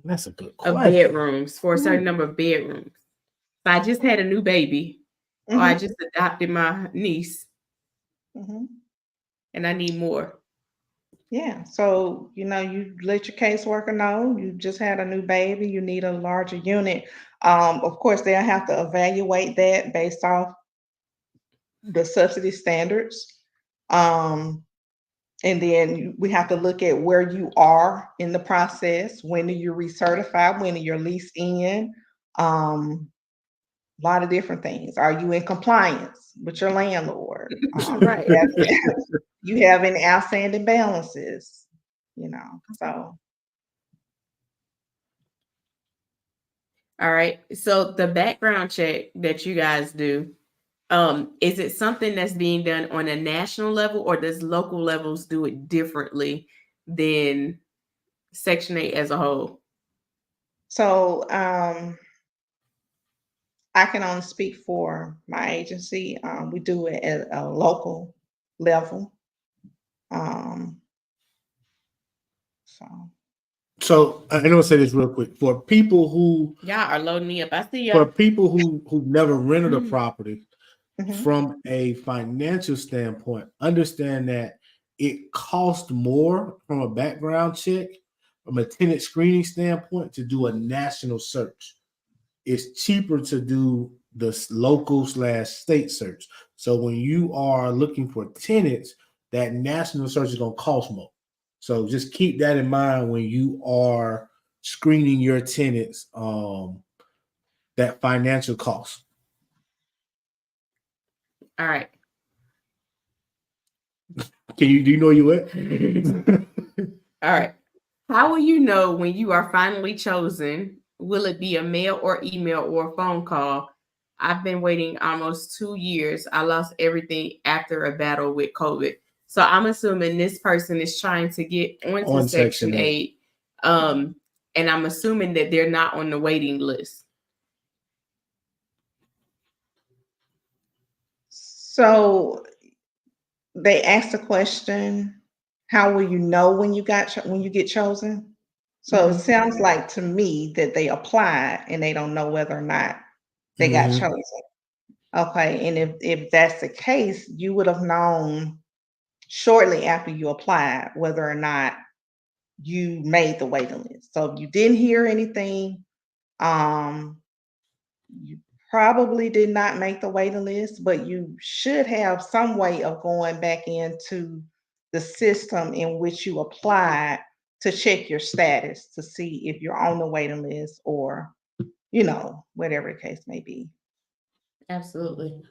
[SPEAKER 2] That's a good question.
[SPEAKER 1] Of bedrooms, for a certain number of bedrooms. So I just had a new baby, or I just adopted my niece, and I need more.
[SPEAKER 3] Yeah. So, you let your caseworker know you just had a new baby, you need a larger unit. Of course, they'll have to evaluate that based off the subsidy standards. And then we have to look at where you are in the process. When do you recertify? When are your lease in? A lot of different things. Are you in compliance with your landlord?
[SPEAKER 1] Right.
[SPEAKER 3] You have any outstanding balances, so.
[SPEAKER 1] All right. So the background check that you guys do, is it something that's being done on a national level, or does local levels do it differently than Section 8 as a whole?
[SPEAKER 3] So I can only speak for my agency. We do it at a local level. Um, so
[SPEAKER 2] So I'm gonna say this real quick for people who
[SPEAKER 1] Y'all are loading me up. I see y'all.
[SPEAKER 2] who've never rented a property.
[SPEAKER 3] mhm.
[SPEAKER 2] From a financial standpoint, understand that it costs more from a background check, from a tenant screening standpoint, to do a national search. It's cheaper to do the local/state search. So when you are looking for tenants, that national search is going to cost more. So just keep that in mind when you are screening your tenants. That financial cost.
[SPEAKER 1] All right.
[SPEAKER 2] Do you know you at?
[SPEAKER 1] All right. How will you know when you are finally chosen? Will it be a mail or email or a phone call? I've been waiting almost 2 years. I lost everything after a battle with COVID. So I'm assuming this person is trying to get onto
[SPEAKER 2] On
[SPEAKER 1] Section
[SPEAKER 2] Section 8.
[SPEAKER 1] 8. And I'm assuming that they're not on the waiting list.
[SPEAKER 3] So they asked the question, how will you know when you get chosen? So it
[SPEAKER 1] Mhm.
[SPEAKER 3] sounds like to me that they applied and they don't know whether or not they got
[SPEAKER 2] Mhm.
[SPEAKER 3] chosen. Okay, and if that's the case, you would have known shortly after you applied whether or not you made the waiting list. So if you didn't hear anything, um, you probably did not make the waiting list, but you should have some way of going back into the system in which you applied to check your status to see if you're on the waiting list or, whatever the case may be.
[SPEAKER 1] Absolutely.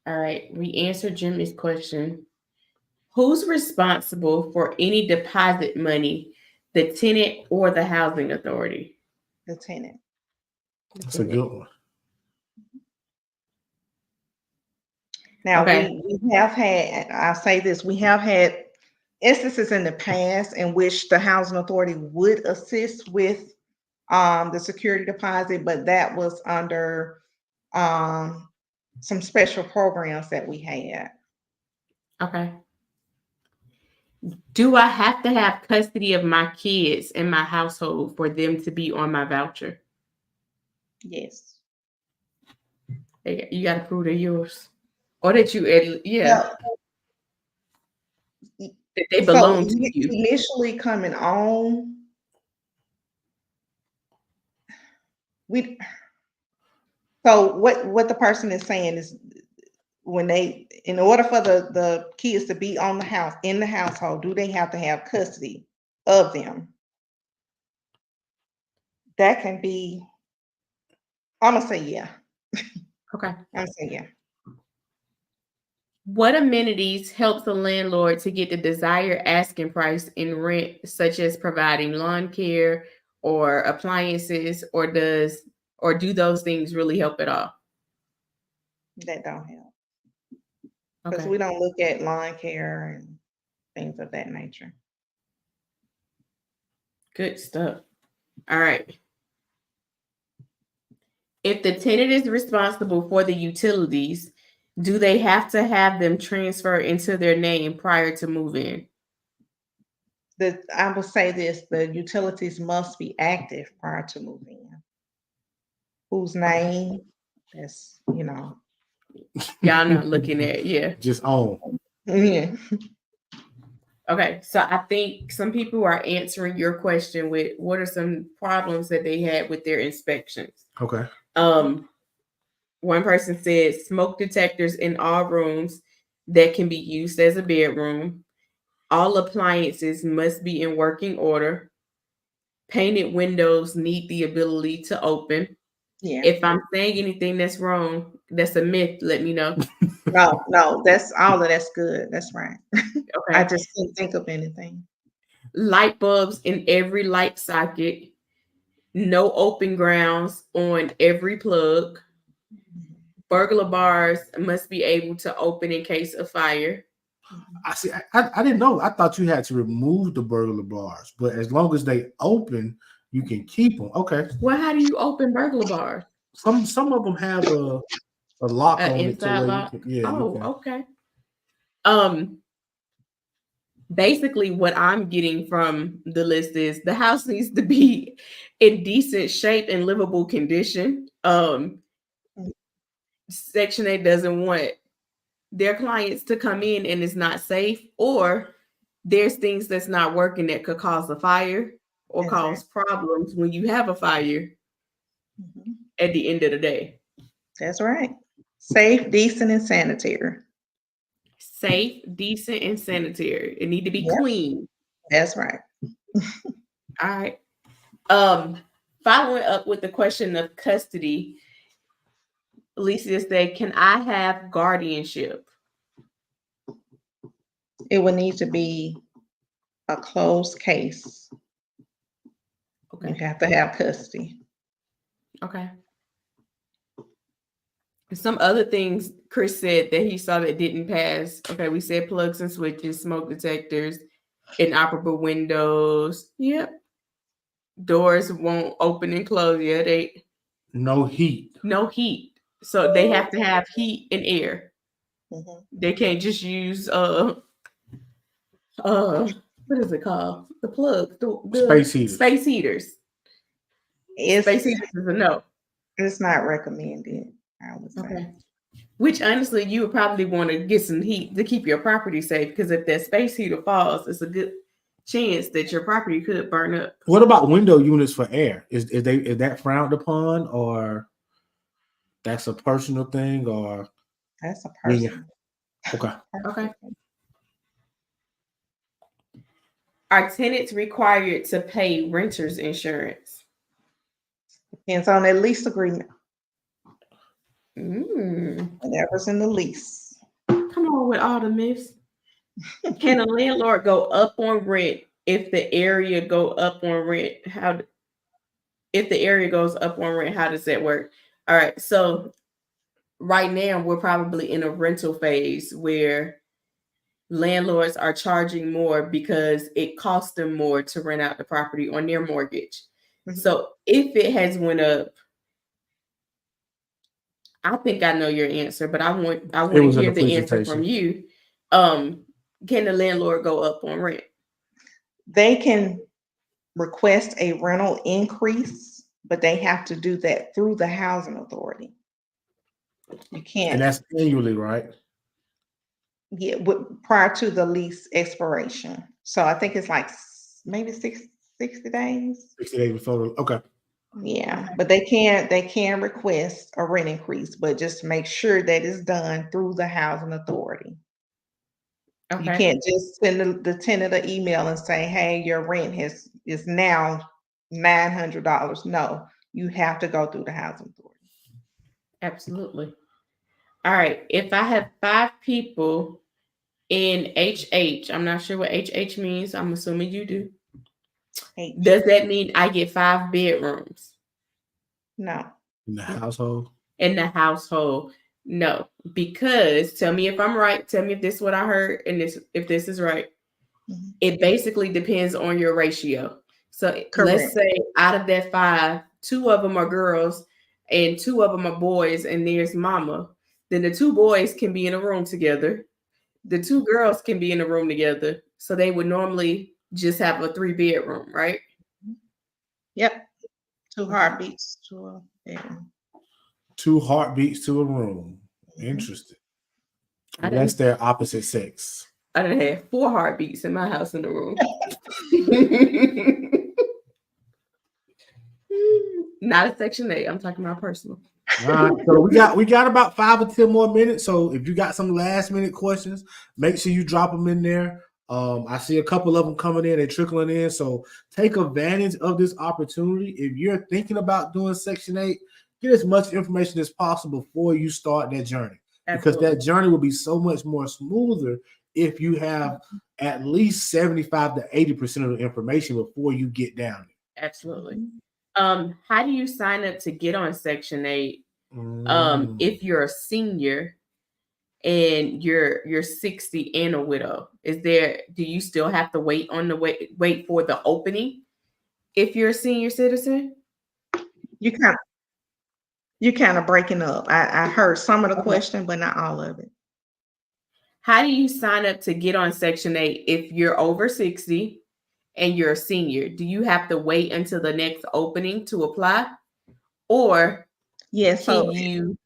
[SPEAKER 1] All right. We answered Jimmy's question. Who's responsible for any deposit money, the tenant or the housing authority?
[SPEAKER 3] The tenant.
[SPEAKER 1] The
[SPEAKER 2] That's a
[SPEAKER 1] tenant.
[SPEAKER 2] good one.
[SPEAKER 3] Now
[SPEAKER 1] Okay.
[SPEAKER 3] we have had, I'll say this, we have had instances in the past in which the housing authority would assist with the security deposit, but that was under um, some special programs that we had.
[SPEAKER 1] Okay. Do I have to have custody of my kids in my household for them to be on my voucher?
[SPEAKER 3] Yes.
[SPEAKER 1] You got to prove they're yours, or that yeah,
[SPEAKER 3] Well,
[SPEAKER 1] that they
[SPEAKER 3] so
[SPEAKER 1] belong to you.
[SPEAKER 3] initially coming on, we so what the person is saying is when they in order for the kids to be on the house in the household, do they have to have custody of them? That can be, I'm gonna say yeah.
[SPEAKER 1] Okay.
[SPEAKER 3] I'm gonna say yeah.
[SPEAKER 1] What amenities helps the landlord to get the desired asking price in rent, such as providing lawn care or appliances, or do those things really help at all?
[SPEAKER 3] That don't help because
[SPEAKER 1] Okay.
[SPEAKER 3] we don't look at lawn care and things of that nature.
[SPEAKER 1] Good stuff. All right. If the tenant is responsible for the utilities, do they have to have them transfer into their name prior to move-in?
[SPEAKER 3] I will say this: the utilities must be active prior to moving in. Whose
[SPEAKER 1] Okay.
[SPEAKER 3] name? That's
[SPEAKER 1] Y'all not looking at, yeah.
[SPEAKER 2] Just on.
[SPEAKER 3] yeah.
[SPEAKER 1] Okay, so I think some people are answering your question with what are some problems that they had with their inspections.
[SPEAKER 2] Okay.
[SPEAKER 1] One person said smoke detectors in all rooms that can be used as a bedroom. All appliances must be in working order. Painted windows need the ability to open.
[SPEAKER 3] Yeah.
[SPEAKER 1] If I'm saying anything that's wrong, that's a myth, let me know.
[SPEAKER 3] No, that's all of that's good. That's right. I
[SPEAKER 1] Okay.
[SPEAKER 3] just couldn't think of anything.
[SPEAKER 1] Light bulbs in every light socket. No open grounds on every plug. Burglar bars must be able to open in case of fire.
[SPEAKER 2] I see. I didn't know. I thought you had to remove the burglar bars, but as long as they open, you can keep them. Okay.
[SPEAKER 1] Well, how do you open burglar bars?
[SPEAKER 2] Some of them have a lock
[SPEAKER 1] An
[SPEAKER 2] on it to
[SPEAKER 1] inside
[SPEAKER 2] where you
[SPEAKER 1] lock?
[SPEAKER 2] can. Yeah, you
[SPEAKER 1] Oh,
[SPEAKER 2] can.
[SPEAKER 1] okay. Um, Basically what I'm getting from the list is the house needs to be in decent shape and livable condition. Section 8 doesn't want their clients to come in and it's not safe, or there's things that's not working that could cause a fire or cause
[SPEAKER 3] Exactly.
[SPEAKER 1] problems when you have a fire
[SPEAKER 3] Mhm.
[SPEAKER 1] at the end of the day.
[SPEAKER 3] That's right. Safe, decent, and sanitary.
[SPEAKER 1] Safe, decent, and sanitary. It need to be
[SPEAKER 3] Yep,
[SPEAKER 1] clean.
[SPEAKER 3] that's right.
[SPEAKER 1] All right. Um, Following up with the question of custody, Alicia said, "Can I have guardianship?"
[SPEAKER 3] It would need to be a closed case. You
[SPEAKER 1] Okay.
[SPEAKER 3] have to have custody.
[SPEAKER 1] Okay. Some other things Chris said that he saw that didn't pass. Okay, we said plugs and switches, smoke detectors, inoperable windows. Yep. Doors won't open and close. Yeah, they
[SPEAKER 2] No heat.
[SPEAKER 1] no heat. So they have to have heat and air.
[SPEAKER 3] Mhm.
[SPEAKER 1] They can't just use what is it called? The plug, the
[SPEAKER 2] Space heaters.
[SPEAKER 1] space heaters. Space
[SPEAKER 3] It's
[SPEAKER 1] heaters is a no.
[SPEAKER 3] it's not recommended, I would say.
[SPEAKER 1] Okay. Which honestly, you would probably want to get some heat to keep your property safe, because if that space heater falls, it's a good chance that your property could burn up.
[SPEAKER 2] What about window units for air? Is that frowned upon, or that's a personal thing, or
[SPEAKER 3] That's a
[SPEAKER 2] yeah?
[SPEAKER 3] person.
[SPEAKER 2] Okay.
[SPEAKER 1] Okay. Are tenants required to pay renters insurance?
[SPEAKER 3] Depends on their lease agreement.
[SPEAKER 1] Mm,
[SPEAKER 3] Whatever's in the lease.
[SPEAKER 1] come on with all the myths. Can a landlord go up on rent if the area go up on rent? If the area goes up on rent, how does that work? All right. So right now we're probably in a rental phase where landlords are charging more because it costs them more to rent out the property on their mortgage.
[SPEAKER 3] Mhm.
[SPEAKER 1] So if it has went up, I think I know your answer, but I want
[SPEAKER 2] It
[SPEAKER 1] to
[SPEAKER 2] was in
[SPEAKER 1] hear
[SPEAKER 2] the
[SPEAKER 1] the answer from
[SPEAKER 2] presentation.
[SPEAKER 1] you. Can the landlord go up on rent?
[SPEAKER 3] They can request a rental increase, but they have to do that through the housing authority. You
[SPEAKER 2] And
[SPEAKER 3] can't
[SPEAKER 2] that's annually, right?
[SPEAKER 3] get prior to the lease expiration. So I think it's like maybe 60 days.
[SPEAKER 2] 60 days before. Okay.
[SPEAKER 3] Yeah,
[SPEAKER 1] Okay.
[SPEAKER 3] but they can request a rent increase, but just make sure that it's done through the housing authority. You
[SPEAKER 1] Okay.
[SPEAKER 3] can't just send the tenant an email and say, "Hey, your rent is now $900." No, you have to go through the housing authority.
[SPEAKER 1] Absolutely. All right. If I have 5 people in HH, I'm not sure what HH means. I'm assuming you do.
[SPEAKER 3] Hey,
[SPEAKER 1] Does that mean I get 5 bedrooms
[SPEAKER 3] no,
[SPEAKER 2] In the household.
[SPEAKER 1] in the household? No, because tell me if I'm right. Tell me if this is what I heard, and if this is right.
[SPEAKER 3] Mhm.
[SPEAKER 1] It basically depends on your ratio. So let's
[SPEAKER 3] Correct.
[SPEAKER 1] say out of that 5, 2 of them are girls and 2 of them are boys, and there's mama. Then the 2 boys can be in a room together. The 2 girls can be in a room together. So they would normally just have a 3 bedroom, right?
[SPEAKER 3] Yep, two
[SPEAKER 1] Okay.
[SPEAKER 3] heartbeats to a bedroom.
[SPEAKER 2] 2 heartbeats to a room.
[SPEAKER 3] Mhm.
[SPEAKER 2] Interesting.
[SPEAKER 1] I
[SPEAKER 2] Unless
[SPEAKER 1] done,
[SPEAKER 2] they're opposite sex.
[SPEAKER 1] I done had 4 heartbeats in my house in the room. Not a Section 8. I'm talking about personal.
[SPEAKER 2] All right. So we got about 5 or 10 more minutes. So if you got some last minute questions, make sure you drop them in there. I see a couple of them coming in, they're trickling in. So take advantage of this opportunity. If you're thinking about doing Section 8, get as much information as possible before you start that journey. Because
[SPEAKER 1] Absolutely.
[SPEAKER 2] that journey will be so much more smoother if you have at least 75 to 80% of the information before you get down there.
[SPEAKER 1] Absolutely. How do you sign up to get on Section 8 if you're a senior and you're 60 and a widow? Do you still have to wait for the opening if you're a senior citizen?
[SPEAKER 3] You kind of breaking up. I heard some of the question, but not all of it.
[SPEAKER 1] How do you sign up to get on Section 8 if you're over 60 and you're a senior? Do you have to wait until the next opening to apply? Or
[SPEAKER 3] Yes,
[SPEAKER 1] can
[SPEAKER 3] so
[SPEAKER 1] you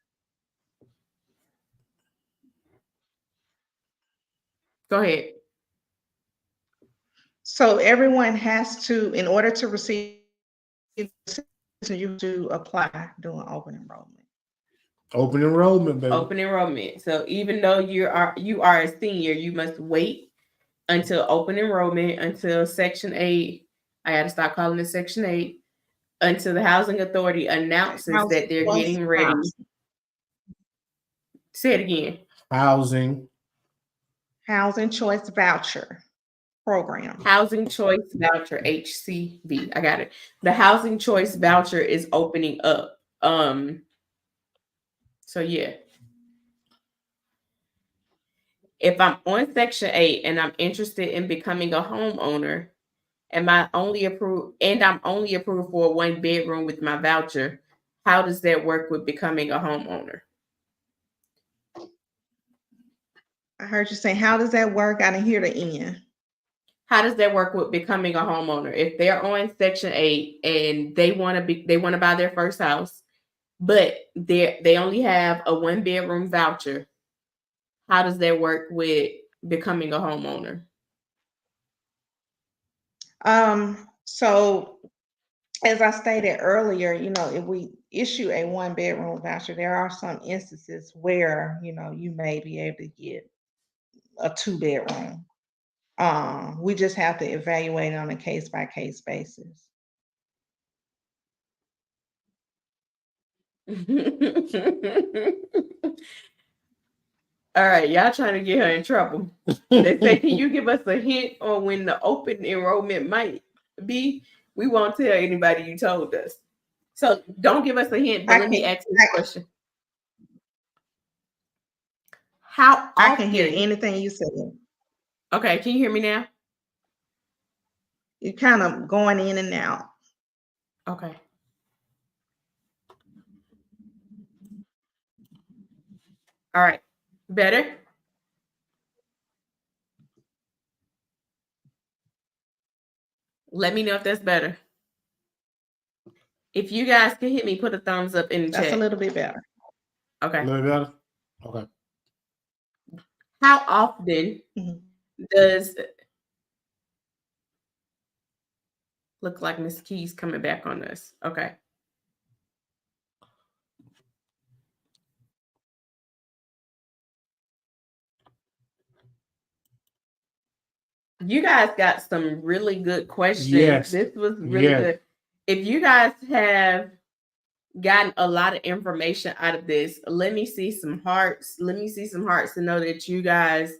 [SPEAKER 1] go ahead?
[SPEAKER 3] so everyone has to, in order to receive, you to apply during open enrollment.
[SPEAKER 2] Open enrollment, baby.
[SPEAKER 1] Open enrollment. So even though you are a senior, you must wait until open enrollment, until Section 8. I got to stop calling it Section 8. Until the Housing Authority announces that they're getting ready. Say it again.
[SPEAKER 3] Housing Choice Voucher Program.
[SPEAKER 1] Housing Choice Voucher, HCV. I got it. The Housing Choice Voucher is opening up. So yeah. If I'm on Section 8 and I'm interested in becoming a homeowner, I'm only approved for a 1-bedroom with my voucher, how does that work with becoming a homeowner?
[SPEAKER 3] I heard you say, how does that work? I didn't hear the end.
[SPEAKER 1] How does that work with becoming a homeowner? If they're on Section 8 and they want to buy their first house, but they only have a 1-bedroom voucher, how does that work with becoming a homeowner?
[SPEAKER 3] So as I stated earlier, if we issue a 1-bedroom voucher, there are some instances where, you may be able to get a 2-bedroom. We just have to evaluate on a case-by-case basis.
[SPEAKER 1] All right, y'all trying to get her in trouble. They say, can you give us a hint on when the open enrollment might be? We won't tell anybody you told us. So don't give us a hint, but let me ask you a question. How often?
[SPEAKER 3] I can hear anything you said.
[SPEAKER 1] Okay, can you hear me now?
[SPEAKER 3] You're kind of going in and out.
[SPEAKER 1] Okay. All right. Better? Let me know if that's better. If you guys can hit me, put a thumbs up in the chat.
[SPEAKER 3] That's a little bit better.
[SPEAKER 1] Okay.
[SPEAKER 2] A little better? Okay.
[SPEAKER 1] How often does look like Miss Key's coming back on us? Okay. You guys got some really good questions.
[SPEAKER 2] Yes.
[SPEAKER 1] This was really good. If you guys have gotten a lot of information out of this, let me see some hearts. Let me see some hearts to know that you guys,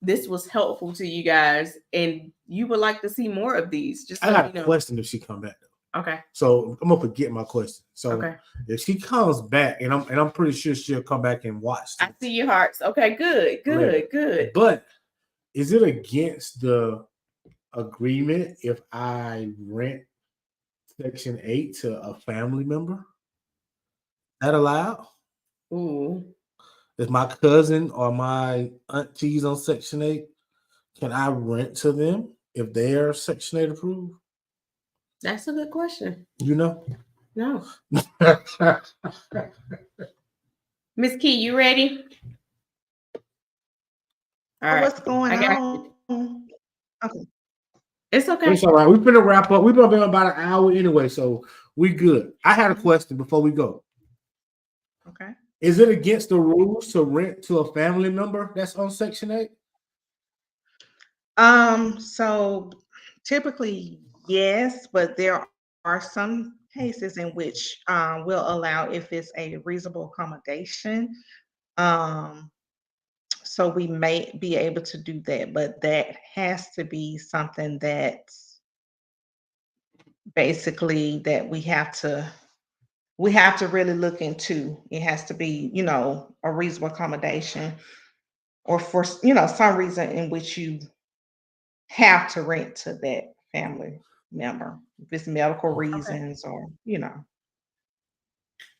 [SPEAKER 1] this was helpful to you guys and you would like to see more of these. Just
[SPEAKER 2] I got a question if she come back though.
[SPEAKER 1] Okay.
[SPEAKER 2] So I'm gonna forget my question. So
[SPEAKER 1] okay.
[SPEAKER 2] If she comes back, and I'm pretty sure she'll come back and watch this.
[SPEAKER 1] I see your hearts. Okay, good.
[SPEAKER 2] But is it against the agreement if I rent Section 8 to a family member? That allowed?
[SPEAKER 1] Ooh.
[SPEAKER 2] If my cousin or my aunties on Section 8, can I rent to them if they are Section 8 approved?
[SPEAKER 1] That's a good question.
[SPEAKER 2] You know?
[SPEAKER 1] No. Miss Key, you ready?
[SPEAKER 3] All right. What's going on? Okay.
[SPEAKER 1] It's okay.
[SPEAKER 2] It's all right. We're gonna wrap up. We've been about an hour anyway, so we good. I had a question before we go.
[SPEAKER 3] Okay.
[SPEAKER 2] Is it against the rules to rent to a family member that's on Section 8?
[SPEAKER 3] So typically, yes, but there are some cases in which will allow if it's a reasonable accommodation. Um, so we may be able to do that, but that has to be something that's basically that we have to really look into. It has to be, a reasonable accommodation or for, some reason in which you have to rent to that family member. If it's medical
[SPEAKER 1] Okay.
[SPEAKER 3] reasons or.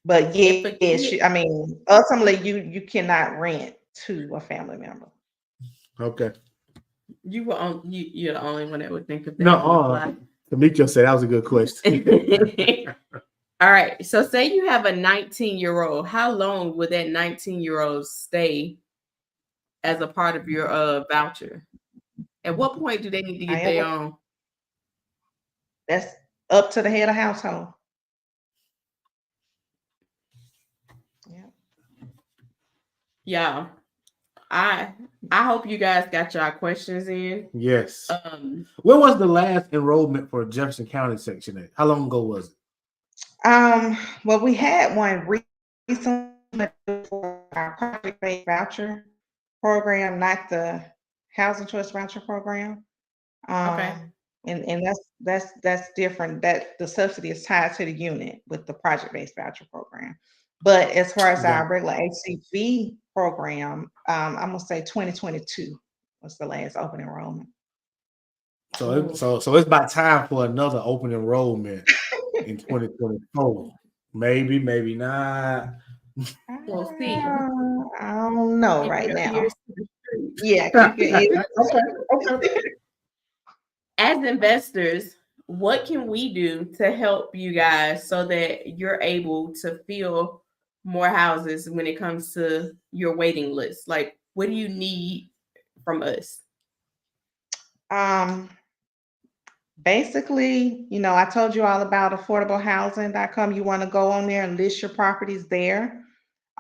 [SPEAKER 3] But
[SPEAKER 1] If a
[SPEAKER 3] yes,
[SPEAKER 1] kid,
[SPEAKER 3] I mean, ultimately you cannot rent to a family member.
[SPEAKER 2] Okay.
[SPEAKER 1] you're the only one that would think of
[SPEAKER 2] No,
[SPEAKER 1] that would apply.
[SPEAKER 2] Tamika said that was a good question.
[SPEAKER 1] All right. So say you have a 19-year-old. How long would that 19-year-old stay as a part of your voucher? At what point do they need to get their
[SPEAKER 3] However,
[SPEAKER 1] own?
[SPEAKER 3] that's up to the head of household. Yeah.
[SPEAKER 1] Yeah. I hope you guys got y'all questions in.
[SPEAKER 2] Yes. When was the last enrollment for Jefferson County Section 8? How long ago was it?
[SPEAKER 3] Well, we had one recently for our project-based voucher program, not the housing choice voucher program.
[SPEAKER 1] Okay.
[SPEAKER 3] And that's different. That the subsidy is tied to the unit with the project-based voucher program. But as far as our regular HCV program, I'm gonna say 2022 was the last open enrollment.
[SPEAKER 2] So it's about time for another open enrollment in 2024. Maybe, maybe not.
[SPEAKER 1] We'll see.
[SPEAKER 3] I don't know
[SPEAKER 1] Keep
[SPEAKER 3] right
[SPEAKER 1] your
[SPEAKER 3] now.
[SPEAKER 1] ears to the street.
[SPEAKER 3] Yeah, keep your ears.
[SPEAKER 2] Okay.
[SPEAKER 1] As investors, what can we do to help you guys so that you're able to fill more houses when it comes to your waiting list? Like, what do you need from us?
[SPEAKER 3] Um, Basically, I told you all about affordablehousing.com. You want to go on there and list your properties there.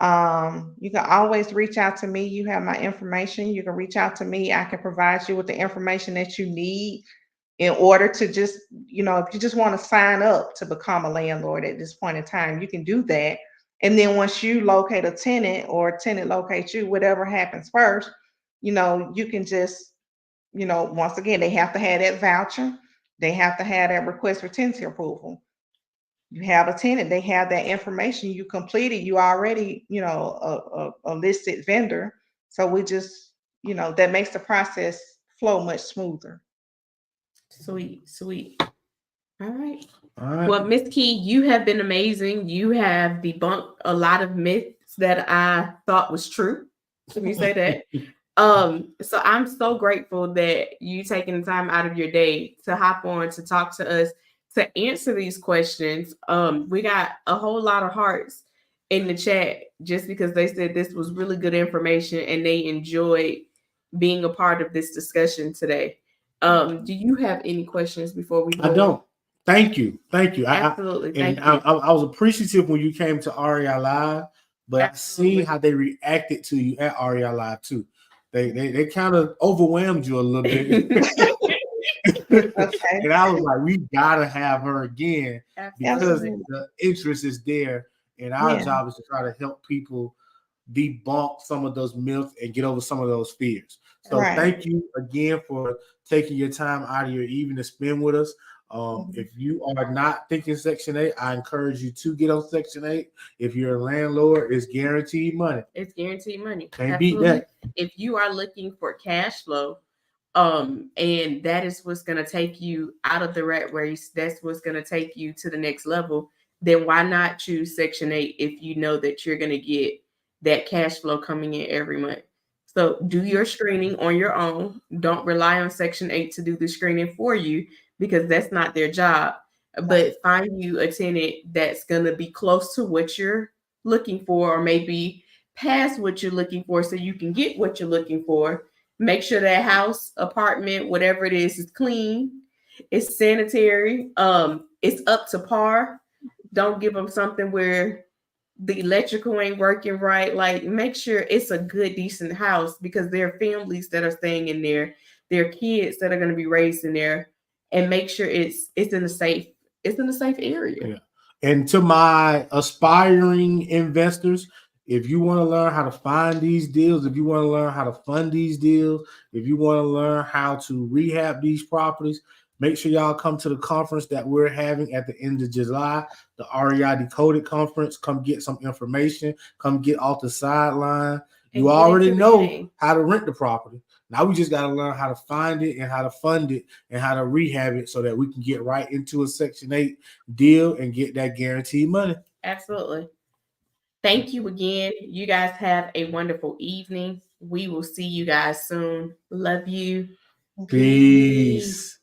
[SPEAKER 3] You can always reach out to me. You have my information. You can reach out to me. I can provide you with the information that you need in order to just, if you just want to sign up to become a landlord at this point in time, you can do that. And then once you locate a tenant or a tenant locates you, whatever happens first, you can just, once again, they have to have that voucher. They have to have that request for tenancy approval. You have a tenant, they have that information. You completed, you already, a listed vendor. So we just, that makes the process flow much smoother.
[SPEAKER 1] Sweet, sweet. All right.
[SPEAKER 2] All right.
[SPEAKER 1] Well, Miss Key, you have been amazing. You have debunked a lot of myths that I thought was true. Let me say that. So I'm so grateful that you taking the time out of your day to hop on to talk to us to answer these questions. We got a whole lot of hearts in the chat just because they said this was really good information and they enjoyed being a part of this discussion today. Do you have any questions before we go?
[SPEAKER 2] I don't. Thank you.
[SPEAKER 1] Absolutely. Thank you.
[SPEAKER 2] I was appreciative when you came to REI Live, but
[SPEAKER 1] Absolutely.
[SPEAKER 2] I seen how they reacted to you at REI Live too. They kind of overwhelmed you a little bit.
[SPEAKER 3] Okay.
[SPEAKER 2] And I was like, we gotta have her again because
[SPEAKER 1] Absolutely.
[SPEAKER 2] the interest is there. And our
[SPEAKER 3] Yeah.
[SPEAKER 2] job is to try to help people debunk some of those myths and get over some of those fears. So
[SPEAKER 3] Right.
[SPEAKER 2] thank you again for taking your time out of your evening to spend with us. If you are not thinking Section 8, I encourage you to get on Section 8. If you're a landlord, it's guaranteed money.
[SPEAKER 1] It's guaranteed money.
[SPEAKER 2] Can't beat that.
[SPEAKER 1] If you are looking for cash flow, and that is what's going to take you out of the rat race, that's what's going to take you to the next level, then why not choose Section 8 if you know that you're going to get that cash flow coming in every month? So do your screening on your own. Don't rely on Section 8 to do the screening for you because that's not their job. But find you a tenant that's going to be close to what you're looking for, or maybe past what you're looking for, so you can get what you're looking for. Make sure that house, apartment, whatever it is clean, it's sanitary, it's up to par. Don't give them something where the electrical ain't working right. Like, make sure it's a good, decent house because there are families that are staying in there, there are kids that are going to be raised in there, and make sure it's in a safe area.
[SPEAKER 2] Yeah. And to my aspiring investors, if you want to learn how to find these deals, if you want to learn how to fund these deals, if you want to learn how to rehab these properties, make sure y'all come to the conference that we're having at the end of July, the REI Decoded Conference. Come get some information. Come get off the sideline. You already know how to rent the property. Now we just got to learn how to find it and how to fund it and how to rehab it so that we can get right into a Section 8 deal and get that guaranteed money.
[SPEAKER 1] Absolutely. Thank you again. You guys have a wonderful evening. We will see you guys soon. Love you.
[SPEAKER 2] Peace.